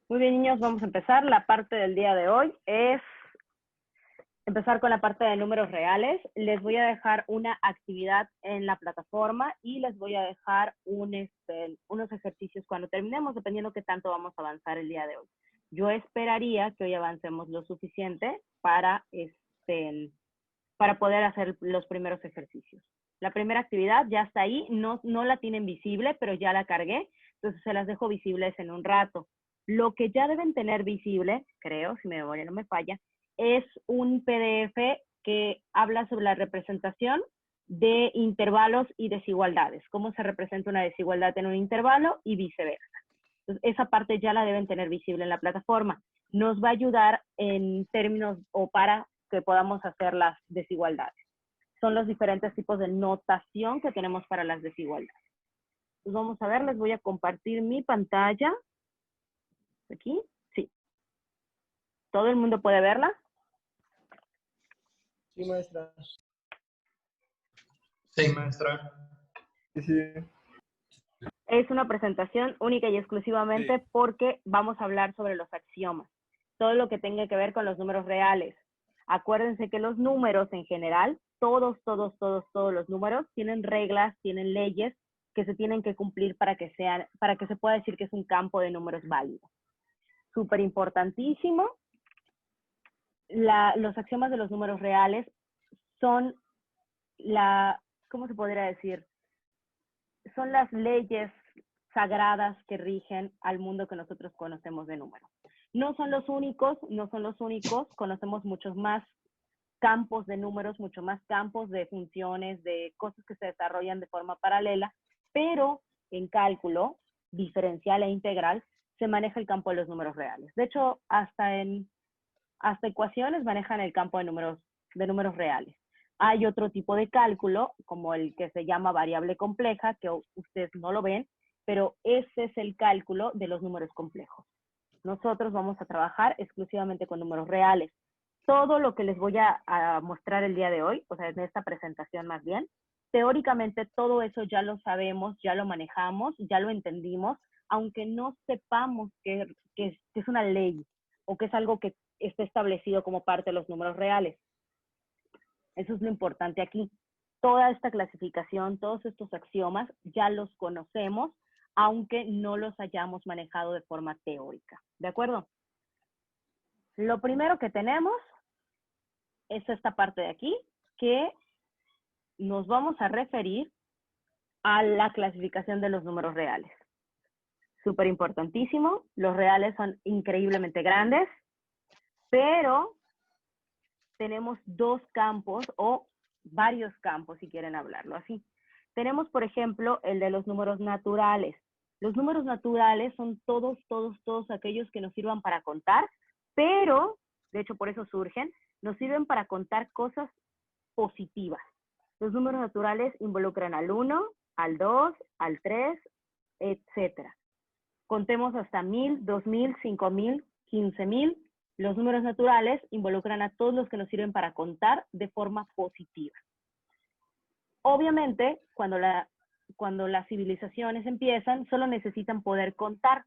Muy bien, niños, vamos a empezar. La parte del día de hoy es empezar con la parte de números reales. Les voy a dejar una actividad en la plataforma y les voy a dejar unos ejercicios cuando terminemos, dependiendo qué tanto vamos a avanzar el día de hoy. Yo esperaría que hoy avancemos lo suficiente para poder hacer los primeros ejercicios. La primera actividad ya está ahí, no la tienen visible, pero ya la cargué, entonces se las dejo visibles en un rato. Lo que ya deben tener visible, creo, si mi memoria no me falla, es un PDF que habla sobre la representación de intervalos y desigualdades, cómo se representa una desigualdad en un intervalo y viceversa. Entonces, esa parte ya la deben tener visible en la plataforma. Nos va a ayudar en términos o para que podamos hacer las desigualdades. Son los diferentes tipos de notación que tenemos para las desigualdades. Pues vamos a ver, les voy a compartir mi pantalla. ¿Aquí? Sí. ¿Todo el mundo puede verla? Sí, maestra. Sí, maestra. Sí. Es una presentación única y exclusivamente porque vamos a hablar sobre los axiomas. Todo lo que tenga que ver con los números reales. Acuérdense que los números en general, todos los números tienen reglas, tienen leyes que se tienen que cumplir para que se pueda decir que es un campo de números válido. Súper importantísimo. Los axiomas de los números reales son ¿cómo se podría decir? Son las leyes sagradas que rigen al mundo que nosotros conocemos de números. No son los únicos, conocemos muchos más campos de números, mucho más campos de funciones, de cosas que se desarrollan de forma paralela, pero en cálculo diferencial e integral se maneja el campo de los números reales. De hecho, hasta ecuaciones manejan el campo de números reales. Hay otro tipo de cálculo, como el que se llama variable compleja, que ustedes no lo ven, pero ese es el cálculo de los números complejos. Nosotros vamos a trabajar exclusivamente con números reales. Todo lo que les voy a mostrar el día de hoy, o sea, en esta presentación más bien, teóricamente todo eso ya lo sabemos, ya lo manejamos, ya lo entendimos, aunque no sepamos que es una ley o que es algo que está establecido como parte de los números reales. Eso es lo importante aquí. Toda esta clasificación, todos estos axiomas, ya los conocemos, aunque no los hayamos manejado de forma teórica. ¿De acuerdo? Lo primero que tenemos es esta parte de aquí, que nos vamos a referir a la clasificación de los números reales. Súper importantísimo. Los reales son increíblemente grandes, pero tenemos dos campos o varios campos, si quieren hablarlo así. Tenemos, por ejemplo, el de los números naturales. Los números naturales son todos aquellos que nos sirvan para contar, pero, de hecho por eso surgen, nos sirven para contar cosas positivas. Los números naturales involucran al 1, al 2, al 3, etc. Contemos hasta 1000, 2000, 5000, 15000. Los números naturales involucran a todos los que nos sirven para contar de forma positiva. Obviamente, cuando las civilizaciones empiezan, solo necesitan poder contar.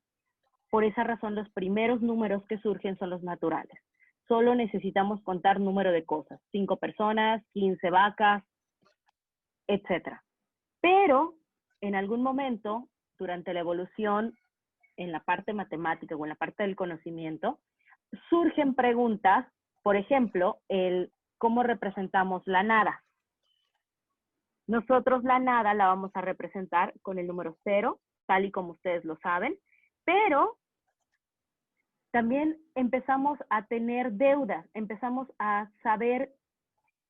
Por esa razón, los primeros números que surgen son los naturales. Solo necesitamos contar número de cosas, 5 personas, 15 vacas, etc. Pero, en algún momento, durante la evolución, en la parte matemática o en la parte del conocimiento, surgen preguntas, por ejemplo, cómo representamos la nada. Nosotros la nada la vamos a representar con el número 0, tal y como ustedes lo saben, pero también empezamos a tener deudas, empezamos a saber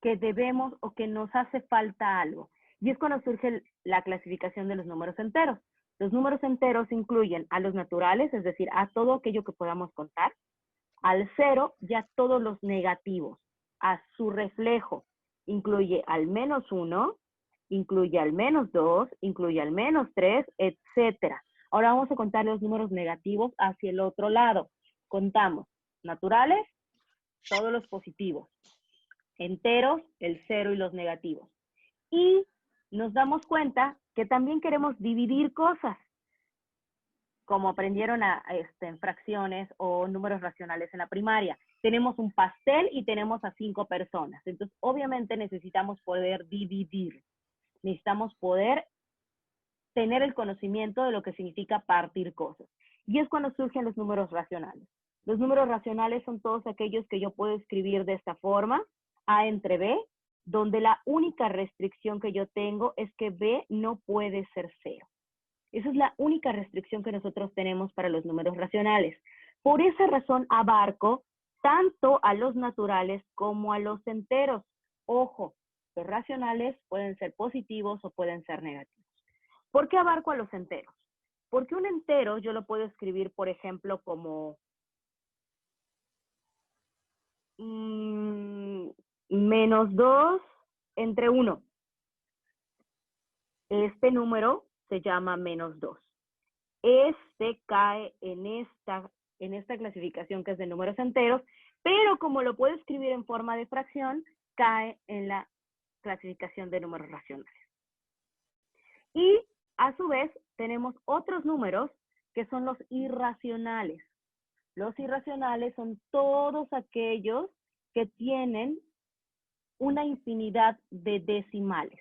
que debemos o que nos hace falta algo. Y es cuando surge la clasificación de los números enteros. Los números enteros incluyen a los naturales, es decir, a todo aquello que podamos contar, al 0 y a todos los negativos. A su reflejo incluye al -1, incluye al -2, incluye al -3, etc. Ahora vamos a contar los números negativos hacia el otro lado. Contamos naturales, todos los positivos. Enteros, el 0 y los negativos. Y nos damos cuenta que también queremos dividir cosas. como aprendieron en fracciones o números racionales en la primaria. Tenemos un pastel y tenemos a 5 personas. Entonces, obviamente necesitamos poder dividir. Necesitamos poder tener el conocimiento de lo que significa partir cosas. Y es cuando surgen los números racionales. Los números racionales son todos aquellos que yo puedo escribir de esta forma, A entre B, donde la única restricción que yo tengo es que B no puede ser 0. Esa es la única restricción que nosotros tenemos para los números racionales. Por esa razón abarco tanto a los naturales como a los enteros. Ojo, los racionales pueden ser positivos o pueden ser negativos. ¿Por qué abarco a los enteros? Porque un entero yo lo puedo escribir, por ejemplo, como -2 entre 1. Este número se llama -2. Este cae en esta clasificación que es de números enteros, pero como lo puedo escribir en forma de fracción, cae en la clasificación de números racionales. Y a su vez tenemos otros números que son los irracionales. Los irracionales son todos aquellos que tienen una infinidad de decimales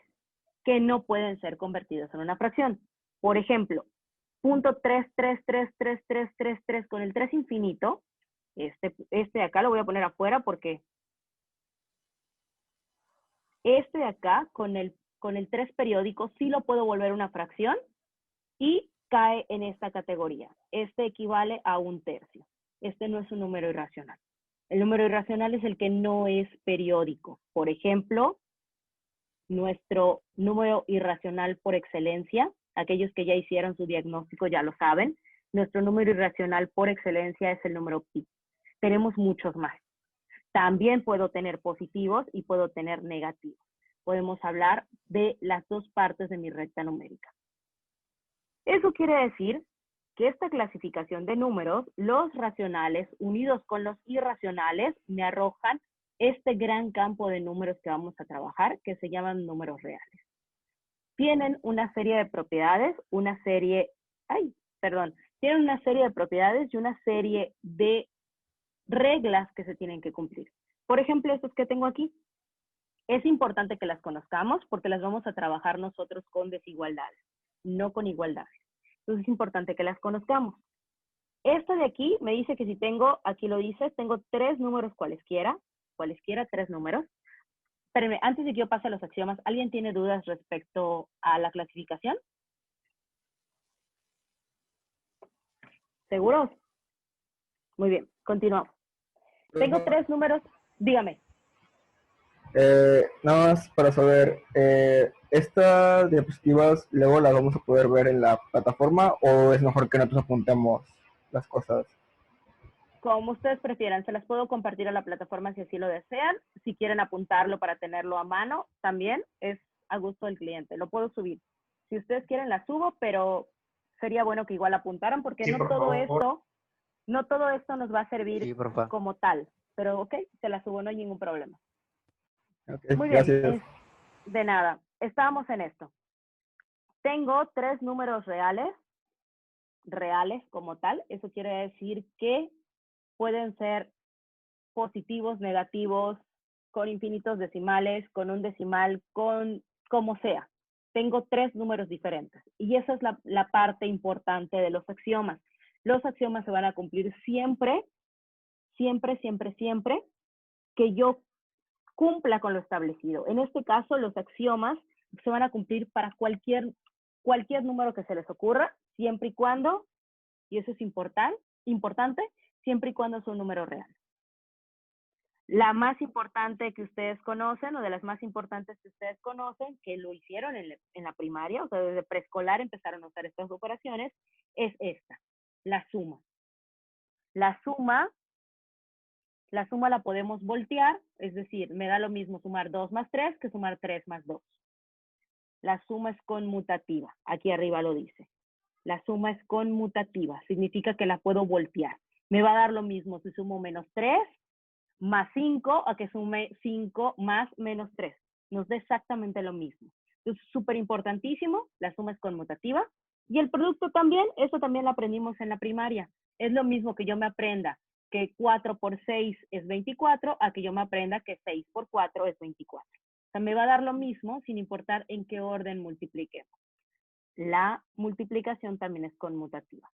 que no pueden ser convertidos en una fracción. Por ejemplo, .3333333 con el 3 infinito, este de acá lo voy a poner afuera porque este de acá con el 3 periódico sí lo puedo volver una fracción y cae en esta categoría. Este equivale a 1/3. Este no es un número irracional. El número irracional es el que no es periódico. Por ejemplo, nuestro número irracional por excelencia, aquellos que ya hicieron su diagnóstico ya lo saben, nuestro número irracional por excelencia es el número pi. Tenemos muchos más. También puedo tener positivos y puedo tener negativos. Podemos hablar de las dos partes de mi recta numérica. Eso quiere decir que esta clasificación de números, los racionales unidos con los irracionales, me arrojan este gran campo de números que vamos a trabajar, que se llaman números reales. Tienen una serie de propiedades, tienen una serie de propiedades y una serie de reglas que se tienen que cumplir. Por ejemplo, estos que tengo aquí. Es importante que las conozcamos porque las vamos a trabajar nosotros con desigualdades, no con igualdades. Entonces es importante que las conozcamos. Esta de aquí me dice que si tengo, aquí lo dice, tengo 3 números cualesquiera 3 números. Espérenme, antes de que yo pase a los axiomas, ¿alguien tiene dudas respecto a la clasificación? ¿Seguros? Muy bien, continuamos. Tengo 3 números, dígame. Nada más para saber, ¿estas diapositivas luego las vamos a poder ver en la plataforma o es mejor que nosotros apuntemos las cosas? Como ustedes prefieran, se las puedo compartir a la plataforma si así lo desean. Si quieren apuntarlo para tenerlo a mano, también es a gusto del cliente. Lo puedo subir. Si ustedes quieren, la subo, pero sería bueno que igual apuntaran porque Sí, no por todo favor. esto nos va a servir Sí, por favor. como tal. Pero ok, se la subo, no hay ningún problema. Okay, Muy bien, gracias. de nada. Estábamos en esto. Tengo 3 números reales como tal. Eso quiere decir que pueden ser positivos, negativos, con infinitos decimales, con un decimal, con como sea. Tengo 3 números diferentes. Y esa es la parte importante de los axiomas. Los axiomas se van a cumplir siempre que yo cumpla con lo establecido. En este caso, los axiomas se van a cumplir para cualquier número que se les ocurra, siempre y cuando, y eso es importante, siempre y cuando es un número real. La más importante que ustedes conocen, o de las más importantes que ustedes conocen, que lo hicieron en la primaria, o sea, desde preescolar empezaron a usar estas operaciones, es esta, la suma. La suma la podemos voltear, es decir, me da lo mismo sumar 2 más 3 que sumar 3 más 2. La suma es conmutativa, aquí arriba lo dice. La suma es conmutativa, significa que la puedo voltear. Me va a dar lo mismo si sumo menos 3 más 5 a que sume 5 más menos 3. Nos da exactamente lo mismo. Entonces, súper importantísimo, la suma es conmutativa. Y el producto también, eso también lo aprendimos en la primaria. Es lo mismo que yo me aprenda que 4 por 6 es 24, a que yo me aprenda que 6 por 4 es 24. O sea, me va a dar lo mismo sin importar en qué orden multipliquemos. La multiplicación también es conmutativa.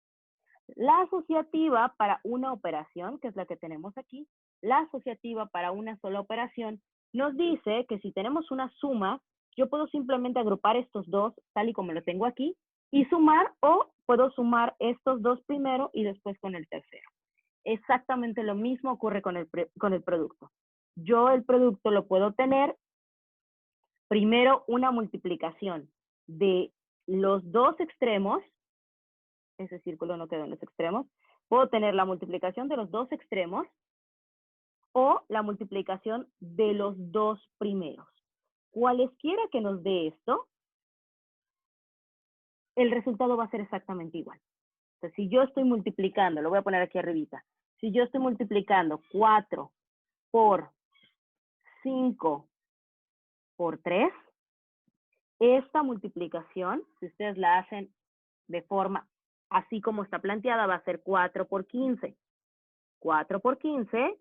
La asociativa para una operación, que es la que tenemos aquí, la asociativa para una sola operación, nos dice que si tenemos una suma, yo puedo simplemente agrupar estos dos, tal y como lo tengo aquí, y sumar, o puedo sumar estos dos primero y después con el tercero. Exactamente lo mismo ocurre con el producto. Yo el producto lo puedo tener primero una multiplicación de los dos extremos, ese círculo no quedó en los extremos, puedo tener la multiplicación de los dos extremos o la multiplicación de los dos primeros. Cualesquiera que nos dé esto, el resultado va a ser exactamente igual. Entonces, si yo estoy multiplicando, lo voy a poner aquí arribita, si yo estoy multiplicando 4 por 5 por 3, esta multiplicación, si ustedes la hacen de forma así como está planteada, va a ser 4 por 15. 4 por 15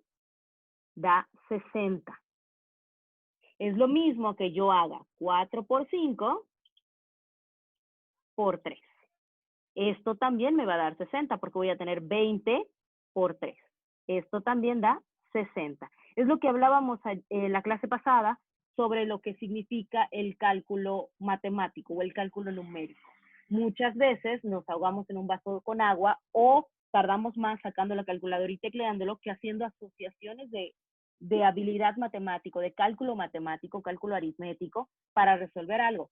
da 60. Es lo mismo que yo haga 4 por 5 por 3. Esto también me va a dar 60 porque voy a tener 20 por 3. Esto también da 60. Es lo que hablábamos en la clase pasada sobre lo que significa el cálculo matemático o el cálculo numérico. Muchas veces nos ahogamos en un vaso con agua o tardamos más sacando la calculadora y tecleándolo que haciendo asociaciones de habilidad matemático, de cálculo matemático, cálculo aritmético para resolver algo.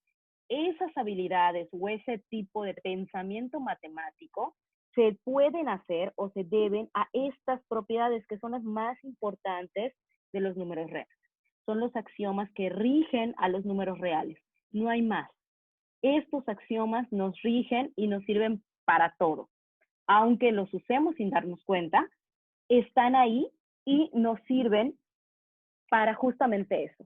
Esas habilidades o ese tipo de pensamiento matemático se pueden hacer o se deben a estas propiedades que son las más importantes de los números reales. Son los axiomas que rigen a los números reales. No hay más. Estos axiomas nos rigen y nos sirven para todo. Aunque los usemos sin darnos cuenta, están ahí y nos sirven para justamente eso,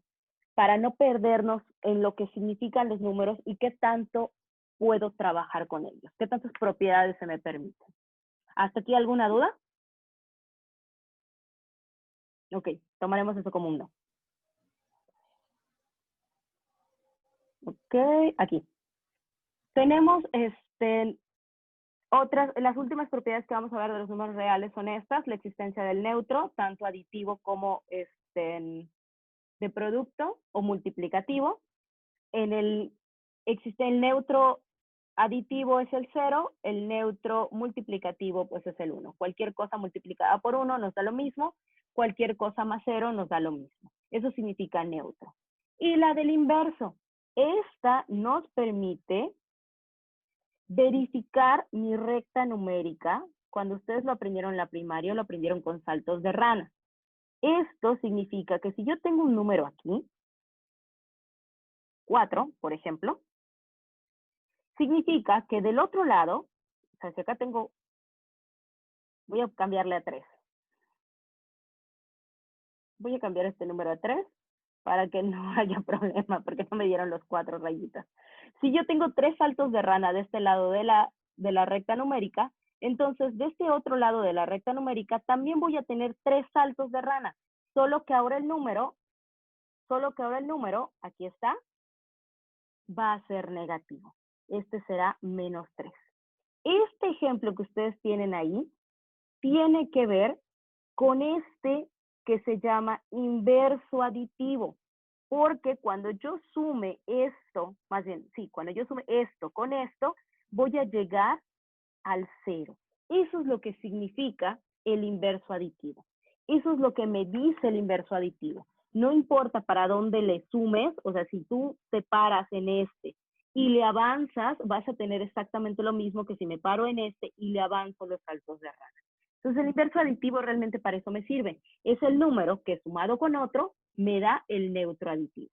para no perdernos en lo que significan los números y qué tanto puedo trabajar con ellos, qué tantas propiedades se me permiten. ¿Hasta aquí alguna duda? Ok, tomaremos eso como un no. Ok, aquí. Tenemos las últimas propiedades que vamos a ver de los números reales son estas, la existencia del neutro, tanto aditivo como de producto o multiplicativo. Existe el neutro aditivo es el 0, el neutro multiplicativo pues es el 1. Cualquier cosa multiplicada por 1 nos da lo mismo, cualquier cosa más 0 nos da lo mismo. Eso significa neutro. Y la del inverso, esta nos permite verificar mi recta numérica. Cuando ustedes lo aprendieron en la primaria, lo aprendieron con saltos de rana. Esto significa que si yo tengo un número aquí, 4, por ejemplo, significa que del otro lado, o sea, si acá tengo, voy a cambiarle a 3. Voy a cambiar este número a 3 para que no haya problema, porque no me dieron los 4 rayitas. Si yo tengo 3 saltos de rana de este lado de la recta numérica, entonces de este otro lado de la recta numérica también voy a tener 3 saltos de rana, solo que ahora el número, aquí está, va a ser negativo. Este será menos 3. Este ejemplo que ustedes tienen ahí tiene que ver con este que se llama inverso aditivo, porque cuando yo sume esto, más bien, sí, cuando yo sume esto con esto, voy a llegar al 0. Eso es lo que significa el inverso aditivo. Eso es lo que me dice el inverso aditivo. No importa para dónde le sumes, o sea, si tú te paras en este y le avanzas, vas a tener exactamente lo mismo que si me paro en este y le avanzo los saltos de rana. Entonces el inverso aditivo realmente para eso me sirve. Es el número que sumado con otro me da el neutro aditivo.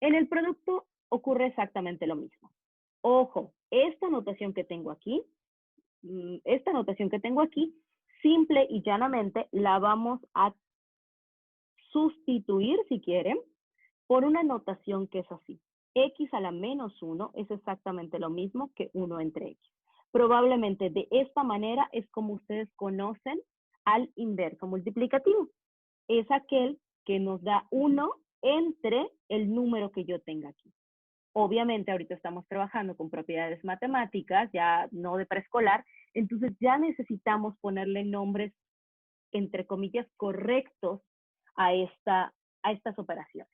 En el producto ocurre exactamente lo mismo. Ojo, esta notación que tengo aquí, simple y llanamente la vamos a sustituir, si quieren, por una notación que es así. X a la menos 1 es exactamente lo mismo que 1 entre X. Probablemente de esta manera es como ustedes conocen al inverso multiplicativo. Es aquel que nos da 1 entre el número que yo tenga aquí. Obviamente ahorita estamos trabajando con propiedades matemáticas, ya no de preescolar, entonces ya necesitamos ponerle nombres, entre comillas, correctos a estas operaciones.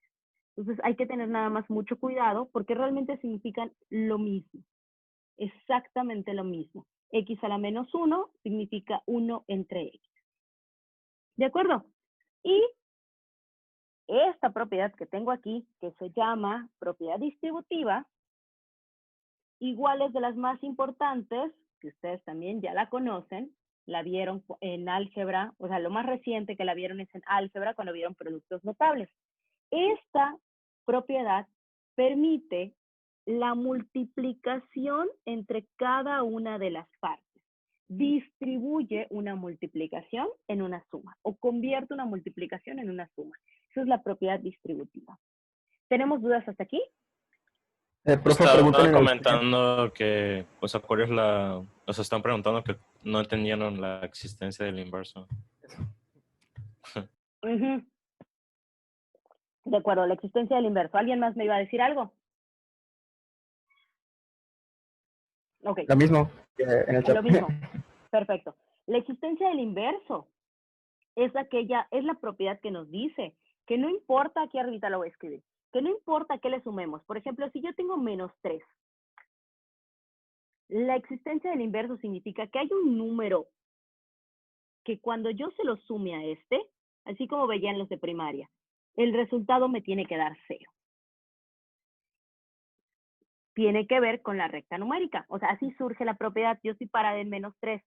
Entonces hay que tener nada más mucho cuidado porque realmente significan lo mismo, exactamente lo mismo. X a la menos 1 significa 1 entre X. ¿De acuerdo? Y esta propiedad que tengo aquí, que se llama propiedad distributiva, igual es de las más importantes, que ustedes también ya la conocen, la vieron en álgebra, o sea, lo más reciente que la vieron es en álgebra cuando vieron productos notables. Esta propiedad permite la multiplicación entre cada una de las partes. Distribuye una multiplicación en una suma o convierte una multiplicación en una suma. Esa es la propiedad distributiva. ¿Tenemos dudas hasta aquí? Profe, preguntan Estaba en el chat. comentando que, o sea, ¿cuál es la...? O sea, están preguntando que no entendieron la existencia del inverso. Uh-huh. De acuerdo, la existencia del inverso. ¿Alguien más me iba a decir algo? Ok. Lo mismo que en el chat. Lo mismo. Perfecto. La existencia del inverso es la propiedad que nos dice que no importa, aquí arriba lo voy a escribir, que no importa qué le sumemos. Por ejemplo, si yo tengo menos 3, la existencia del inverso significa que hay un número que cuando yo se lo sume a este, así como veían los de primaria, el resultado me tiene que dar 0. Tiene que ver con la recta numérica. O sea, así surge la propiedad. Yo estoy parada en menos 3.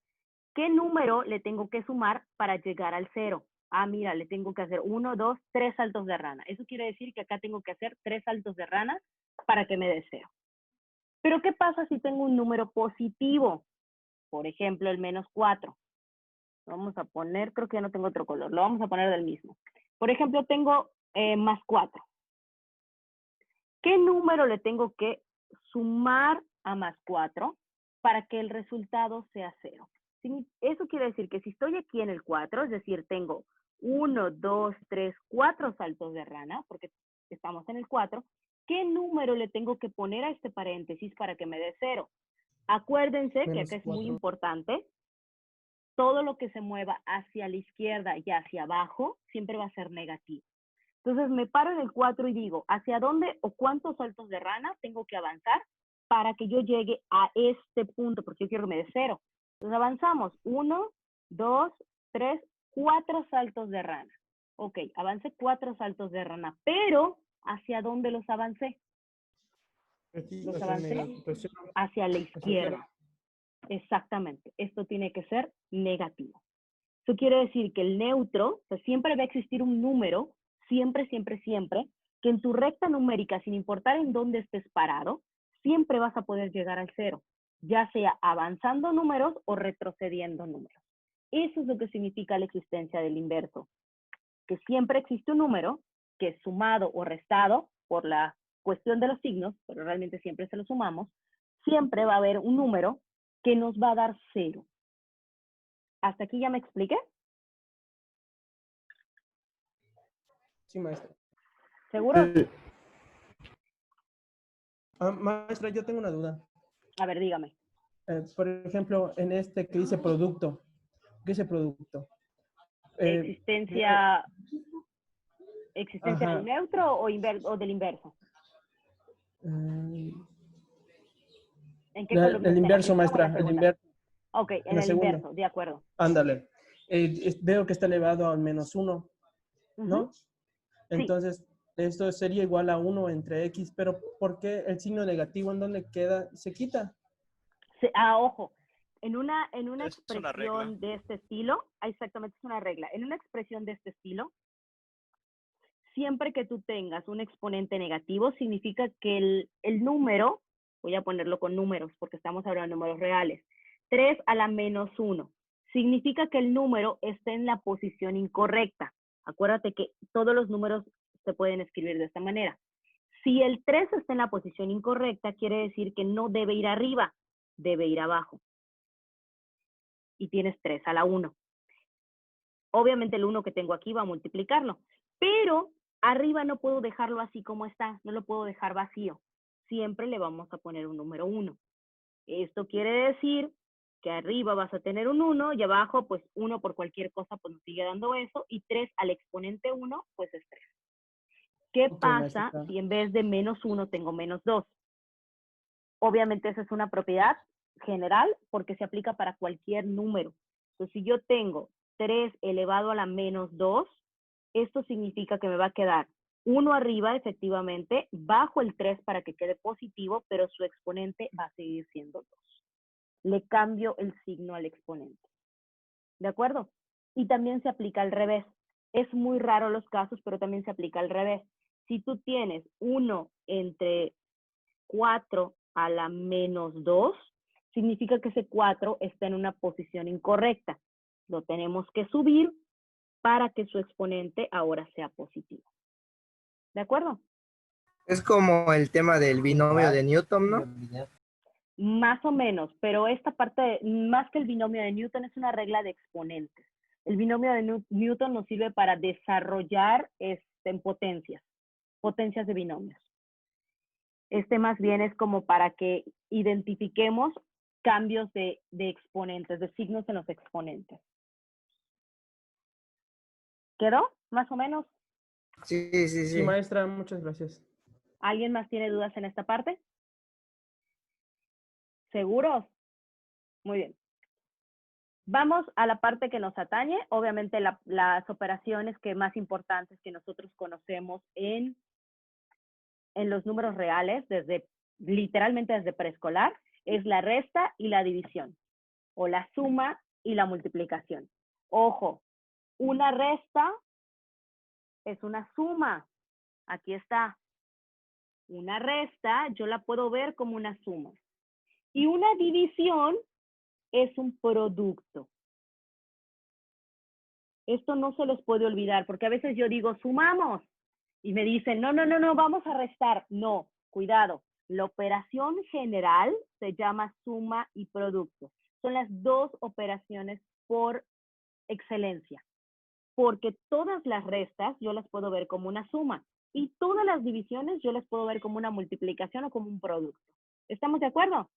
¿Qué número le tengo que sumar para llegar al 0? Ah, mira, le tengo que hacer 1, 2, 3 saltos de rana. Eso quiere decir que acá tengo que hacer 3 saltos de rana para que me dé 0. Pero ¿qué pasa si tengo un número positivo? Por ejemplo, el menos 4. Vamos a poner, creo que ya no tengo otro color, lo vamos a poner del mismo. Por ejemplo, tengo más 4. ¿Qué número le tengo que sumar a más 4 para que el resultado sea 0? Eso quiere decir que si estoy aquí en el 4, es decir, tengo 1, 2, 3, 4 saltos de rana, porque estamos en el 4, ¿qué número le tengo que poner a este paréntesis para que me dé 0? Acuérdense que acá es muy importante, todo lo que se mueva hacia la izquierda y hacia abajo siempre va a ser negativo. Entonces me paro en el 4 y digo, ¿hacia dónde o cuántos saltos de rana tengo que avanzar para que yo llegue a este punto? Porque yo quiero que me dé 0. Entonces avanzamos 1, 2, 3, 4 saltos de rana. Ok, avancé 4 saltos de rana, pero ¿hacia dónde los avancé? Los avancé hacia la izquierda. Exactamente, esto tiene que ser negativo. Eso quiere decir que el neutro, pues siempre va a existir un número, siempre, siempre, siempre, que en tu recta numérica, sin importar en dónde estés parado, siempre vas a poder llegar al 0, ya sea avanzando números o retrocediendo números. Eso es lo que significa la existencia del inverso, que siempre existe un número que es sumado o restado por la cuestión de los signos, pero realmente siempre se lo sumamos, siempre va a haber un número que nos va a dar 0. ¿Hasta aquí ya me expliqué? Sí, maestra. ¿Seguro? Maestra, yo tengo una duda. A ver, dígame. Por ejemplo, en este que dice producto. ¿Qué dice producto? Existencia Ajá. del neutro o del inverso. ¿En qué columna El está? inverso, ¿En la primera o en la maestra. El segunda? inverso. Ok, en la el segunda. inverso, de acuerdo. Ándale. Veo que está elevado al menos 1, ¿no? Ujú. Entonces, esto sería igual a 1 entre X, pero ¿por qué el signo negativo en donde queda se quita? Ojo, en una Es una regla. expresión de este estilo, exactamente es una regla, en una expresión de este estilo, siempre que tú tengas un exponente negativo, significa que el número, voy a ponerlo con números porque estamos hablando de números reales, 3 a la menos 1, significa que el número está en la posición incorrecta. Acuérdate que todos los números se pueden escribir de esta manera. Si el 3 está en la posición incorrecta, quiere decir que no debe ir arriba, debe ir abajo. Y tienes 3 a la 1. Obviamente el 1 que tengo aquí va a multiplicarlo, pero arriba no puedo dejarlo así como está, no lo puedo dejar vacío. Siempre le vamos a poner un número 1. Esto quiere decir que arriba vas a tener un 1 y abajo pues 1 por cualquier cosa pues nos sigue dando eso y 3 al exponente 1 pues es 3. ¿Qué Ok, pasa maestra. si en vez de -1 tengo -2? Obviamente esa es una propiedad general porque se aplica para cualquier número. Entonces, si yo tengo 3 elevado a la -2, esto significa que me va a quedar 1 arriba, efectivamente, bajo el 3 para que quede positivo, pero su exponente va a seguir siendo 2. Le cambio el signo al exponente. ¿De acuerdo? Y también se aplica al revés. Es muy raro los casos, pero también se aplica al revés. Si tú tienes 1 entre 4 a la -2, significa que ese 4 está en una posición incorrecta. Lo tenemos que subir para que su exponente ahora sea positivo. ¿De acuerdo? Es como el tema del binomio de Newton, ¿no? Más o menos, pero esta parte, más que el binomio de Newton, es una regla de exponentes. El binomio de Newton nos sirve para desarrollar en potencias de binomios. Este más bien es como para que identifiquemos cambios de exponentes, de signos en los exponentes. ¿Quedó? Más o menos. Sí, sí, Sí, sí. maestra, muchas gracias. ¿Alguien más tiene dudas en esta parte? ¿Seguros? Muy bien. Vamos a la parte que nos atañe. Obviamente las operaciones que más importantes que nosotros conocemos en los números reales, literalmente desde preescolar, es la resta y la división, o la suma y la multiplicación. Ojo, una resta es una suma. Aquí está. Una resta yo la puedo ver como una suma. Y una división es un producto. Esto no se les puede olvidar, porque a veces yo digo, sumamos. Y me dicen, no, vamos a restar. No, cuidado. La operación general se llama suma y producto. Son las dos operaciones por excelencia. Porque todas las restas yo las puedo ver como una suma. Y todas las divisiones yo las puedo ver como una multiplicación o como un producto. ¿Estamos de acuerdo?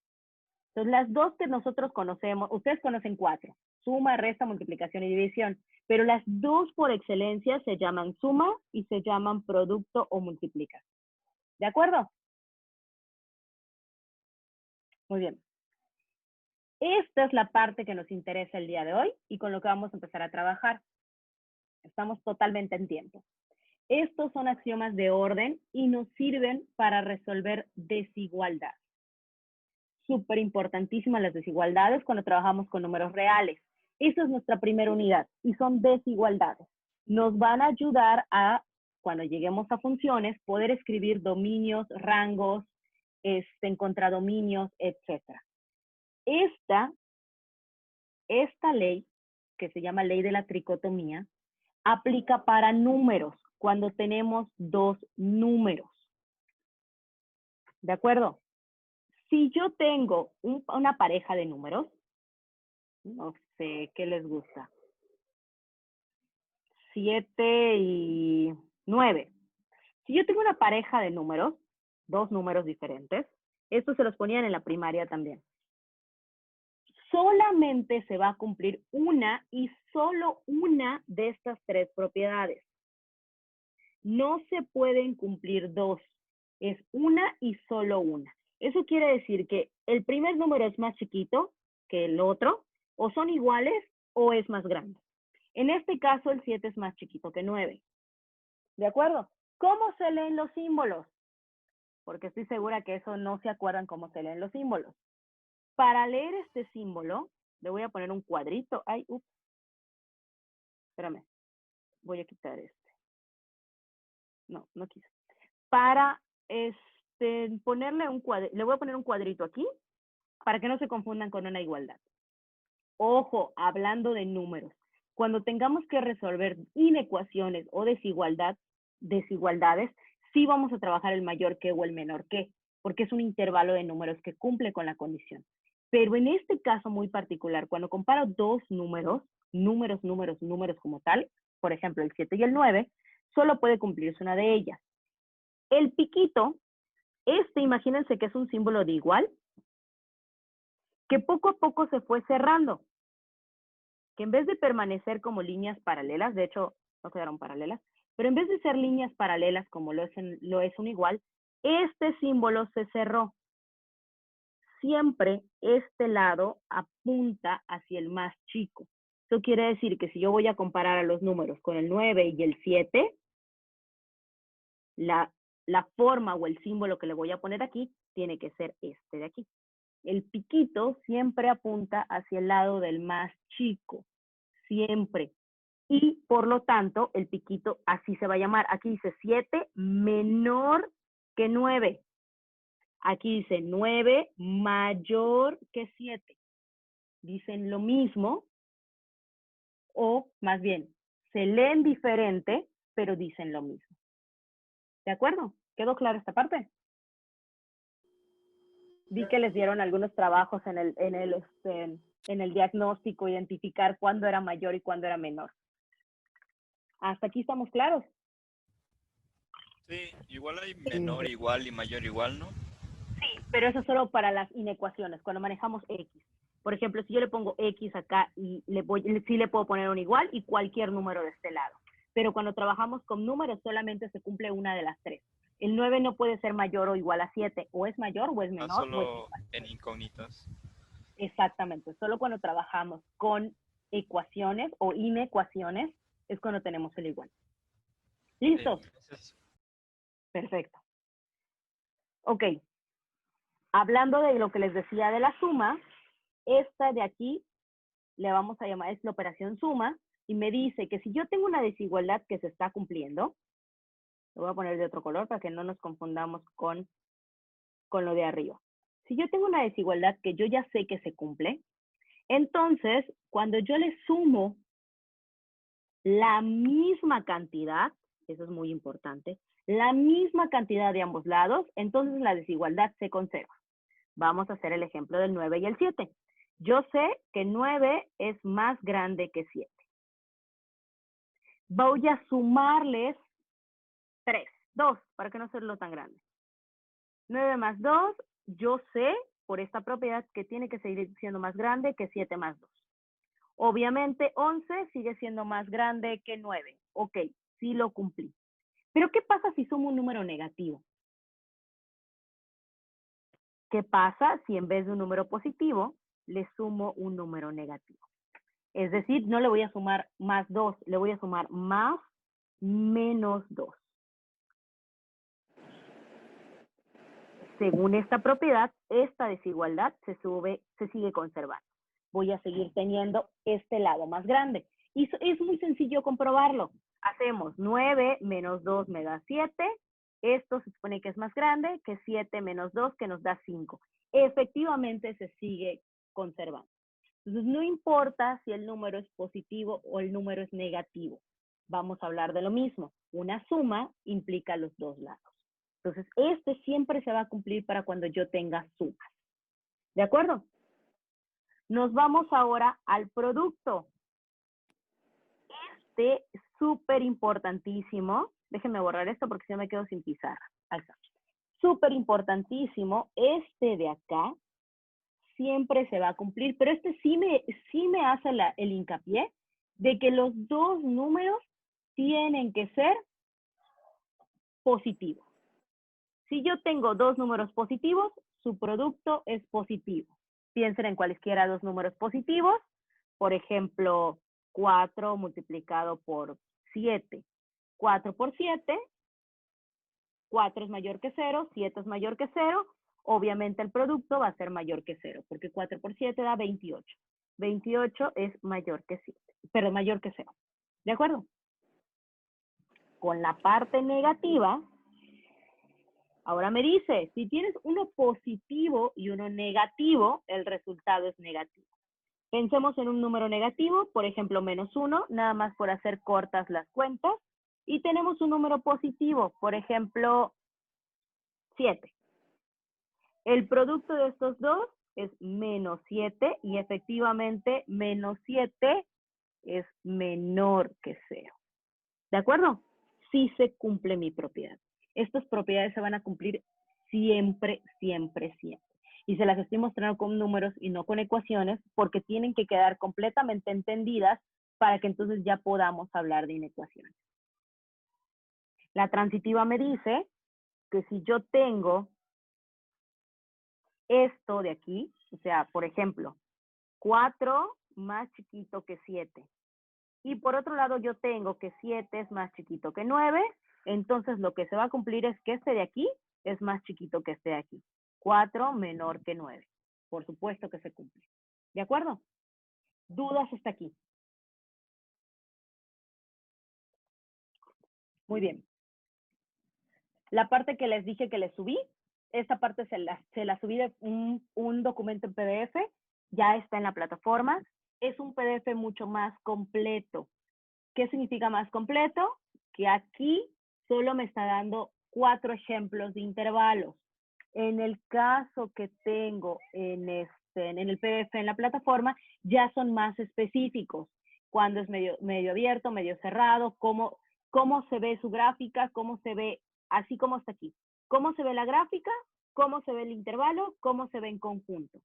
Entonces, las dos que nosotros conocemos, ustedes conocen 4, suma, resta, multiplicación y división, pero las dos por excelencia se llaman suma y se llaman producto o multiplicación. ¿De acuerdo? Muy bien. Esta es la parte que nos interesa el día de hoy y con lo que vamos a empezar a trabajar. Estamos totalmente en tiempo. Estos son axiomas de orden y nos sirven para resolver desigualdad. Súper importantísimas las desigualdades cuando trabajamos con números reales. Esa es nuestra primera unidad y son desigualdades. Nos van a ayudar a, cuando lleguemos a funciones, poder escribir dominios, rangos, en contradominios, etc. Esta ley, que se llama ley de la tricotomía, aplica para números cuando tenemos dos números. ¿De acuerdo? Si yo tengo una pareja de números, no sé, ¿qué les gusta? 7 y 9. Si yo tengo una pareja de números, dos números diferentes, estos se los ponían en la primaria también. Solamente se va a cumplir una y solo una de estas tres propiedades. No se pueden cumplir dos, es una y solo una. Eso quiere decir que el primer número es más chiquito que el otro, o son iguales o es más grande. En este caso, el 7 es más chiquito que 9. ¿De acuerdo? ¿Cómo se leen los símbolos? Porque estoy segura que eso no se acuerdan cómo se leen los símbolos. Para leer este símbolo, le voy a poner un cuadrito. Ay, ups. Espérame. Voy a quitar este. No, no quise. Para ponerle un cuadrito, le voy a poner un cuadrito aquí para que no se confundan con una igualdad. Ojo, hablando de números. Cuando tengamos que resolver inecuaciones o desigualdades, sí vamos a trabajar el mayor que o el menor que, porque es un intervalo de números que cumple con la condición. Pero en este caso muy particular, cuando comparo dos números como tal, por ejemplo, el 7 y el 9, solo puede cumplirse una de ellas. El piquito, imagínense que es un símbolo de igual, que poco a poco se fue cerrando, que en vez de permanecer como líneas paralelas, de hecho, no quedaron paralelas, pero en vez de ser líneas paralelas como lo es un igual, este símbolo se cerró. Siempre este lado apunta hacia el más chico. Eso quiere decir que si yo voy a comparar a los números con el 9 y el 7, la forma o el símbolo que le voy a poner aquí tiene que ser este de aquí. El piquito siempre apunta hacia el lado del más chico, siempre. Y por lo tanto, el piquito así se va a llamar. Aquí dice 7 menor que 9. Aquí dice 9 mayor que 7. Dicen lo mismo, o más bien, se leen diferente, pero dicen lo mismo. ¿De acuerdo? ¿Quedó clara esta parte? Vi que les dieron algunos trabajos en el diagnóstico, identificar cuándo era mayor y cuándo era menor. ¿Hasta aquí estamos claros? Sí, igual hay menor igual y mayor igual, ¿no? Sí, pero eso es solo para las inecuaciones, cuando manejamos X. Por ejemplo, si yo le pongo X acá y sí le puedo poner un igual y cualquier número de este lado. Pero cuando trabajamos con números solamente se cumple una de las tres. El 9 no puede ser mayor o igual a 7. O es mayor o es menor. Solo o es igual. en incógnitas. Exactamente. Solo cuando trabajamos con ecuaciones o inecuaciones es cuando tenemos el igual. ¿Listos? Gracias. Perfecto. Ok. Hablando de lo que les decía de la suma, esta de aquí le vamos a llamar, es la operación suma, y me dice que si yo tengo una desigualdad que se está cumpliendo, lo voy a poner de otro color para que no nos confundamos con lo de arriba. Si yo tengo una desigualdad que yo ya sé que se cumple, entonces cuando yo le sumo la misma cantidad, eso es muy importante, la misma cantidad de ambos lados, entonces la desigualdad se conserva. Vamos a hacer el ejemplo del 9 y el 7. Yo sé que 9 es más grande que 7. Voy a sumarles 2, para que no hacerlo tan grande. 9 más 2, yo sé por esta propiedad que tiene que seguir siendo más grande que 7 más 2. Obviamente 11 sigue siendo más grande que 9. Ok, sí lo cumplí. Pero ¿qué pasa si sumo un número negativo? ¿Qué pasa si en vez de un número positivo le sumo un número negativo? Es decir, no le voy a sumar más 2, le voy a sumar más menos 2. Según esta propiedad, esta desigualdad se sigue conservando. Voy a seguir teniendo este lado más grande. Y es muy sencillo comprobarlo. Hacemos 9 menos 2 me da 7. Esto se supone que es más grande que 7 menos 2 que nos da 5. Efectivamente se sigue conservando. Entonces no importa si el número es positivo o el número es negativo. Vamos a hablar de lo mismo. Una suma implica los dos lados. Entonces, este siempre se va a cumplir para cuando yo tenga sumas. ¿De acuerdo? Nos vamos ahora al producto. Este es súper importantísimo. Déjenme borrar esto porque si no me quedo sin pizarra. Ahí está. Súper importantísimo. Este de acá siempre se va a cumplir, pero este sí me hace el hincapié de que los dos números tienen que ser positivos. Si yo tengo dos números positivos, su producto es positivo. Piensen en cualesquiera dos números positivos. Por ejemplo, 4 multiplicado por 7. 4 por 7. 4 es mayor que 0, 7 es mayor que 0. Obviamente el producto va a ser mayor que 0, porque 4 por 7 da 28. 28 es mayor que 7, pero mayor que 0. ¿De acuerdo? Con la parte negativa, ahora me dice, si tienes uno positivo y uno negativo, el resultado es negativo. Pensemos en un número negativo, por ejemplo, -1, nada más por hacer cortas las cuentas. Y tenemos un número positivo, por ejemplo, 7. El producto de estos dos es menos 7 y efectivamente menos 7 es menor que 0. ¿De acuerdo? Sí se cumple mi propiedad. Estas propiedades se van a cumplir siempre, siempre, siempre. Y se las estoy mostrando con números y no con ecuaciones porque tienen que quedar completamente entendidas para que entonces ya podamos hablar de inecuaciones. La transitiva me dice que si yo tengo esto de aquí, o sea, por ejemplo, 4 más chiquito que 7. Y por otro lado yo tengo que 7 es más chiquito que 9, entonces lo que se va a cumplir es que este de aquí es más chiquito que este de aquí. 4 menor que 9. Por supuesto que se cumple. ¿De acuerdo? ¿Dudas hasta aquí? Muy bien. La parte que les dije que les subí, esta parte se la subí de un documento en PDF, ya está en la plataforma. Es un PDF mucho más completo. ¿Qué significa más completo? Que aquí solo me está dando 4 ejemplos de intervalos. En el caso que tengo en el PDF en la plataforma, ya son más específicos. Cuando es medio abierto, medio cerrado, cómo se ve su gráfica, cómo se ve, así como está aquí. Cómo se ve la gráfica, cómo se ve el intervalo, cómo se ve en conjunto.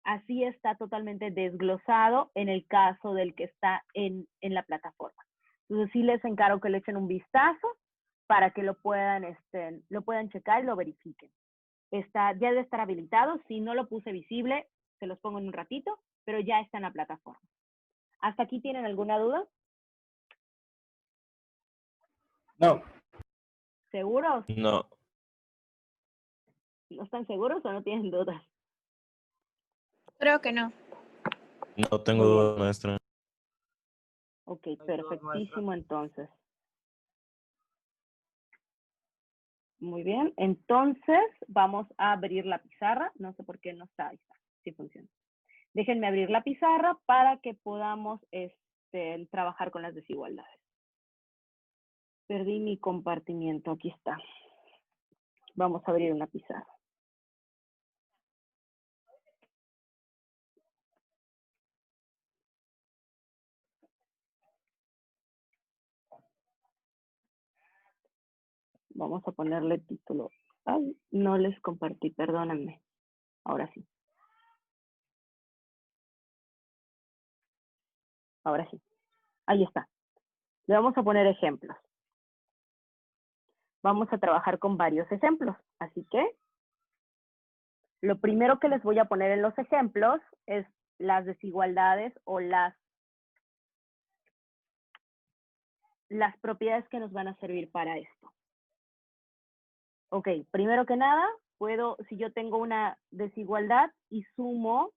Así está totalmente desglosado en el caso del que está en la plataforma. Entonces sí les encargo que le echen un vistazo para que lo puedan checar y lo verifiquen. Ya debe estar habilitado. Si no lo puse visible, se los pongo en un ratito, pero ya está en la plataforma. ¿Hasta aquí tienen alguna duda? No. ¿Seguros? No, ¿No están seguros o no tienen dudas? Creo que no. no tengo Muy bien. duda, maestra. Ok, perfectísimo entonces. Muy bien, entonces vamos a abrir la pizarra. No sé por qué no está, ahí está, sí funciona. Déjenme abrir la pizarra para que podamos trabajar con las desigualdades. Perdí mi compartimiento, aquí está. Vamos a abrir una pizarra. Vamos a ponerle título. Ay, no les compartí, perdónenme. Ahora sí. Ahora sí. Ahí está. Le vamos a poner ejemplos. Vamos a trabajar con varios ejemplos. Así que lo primero que les voy a poner en los ejemplos es las desigualdades o las propiedades que nos van a servir para esto. Ok, primero que nada, si yo tengo una desigualdad y sumo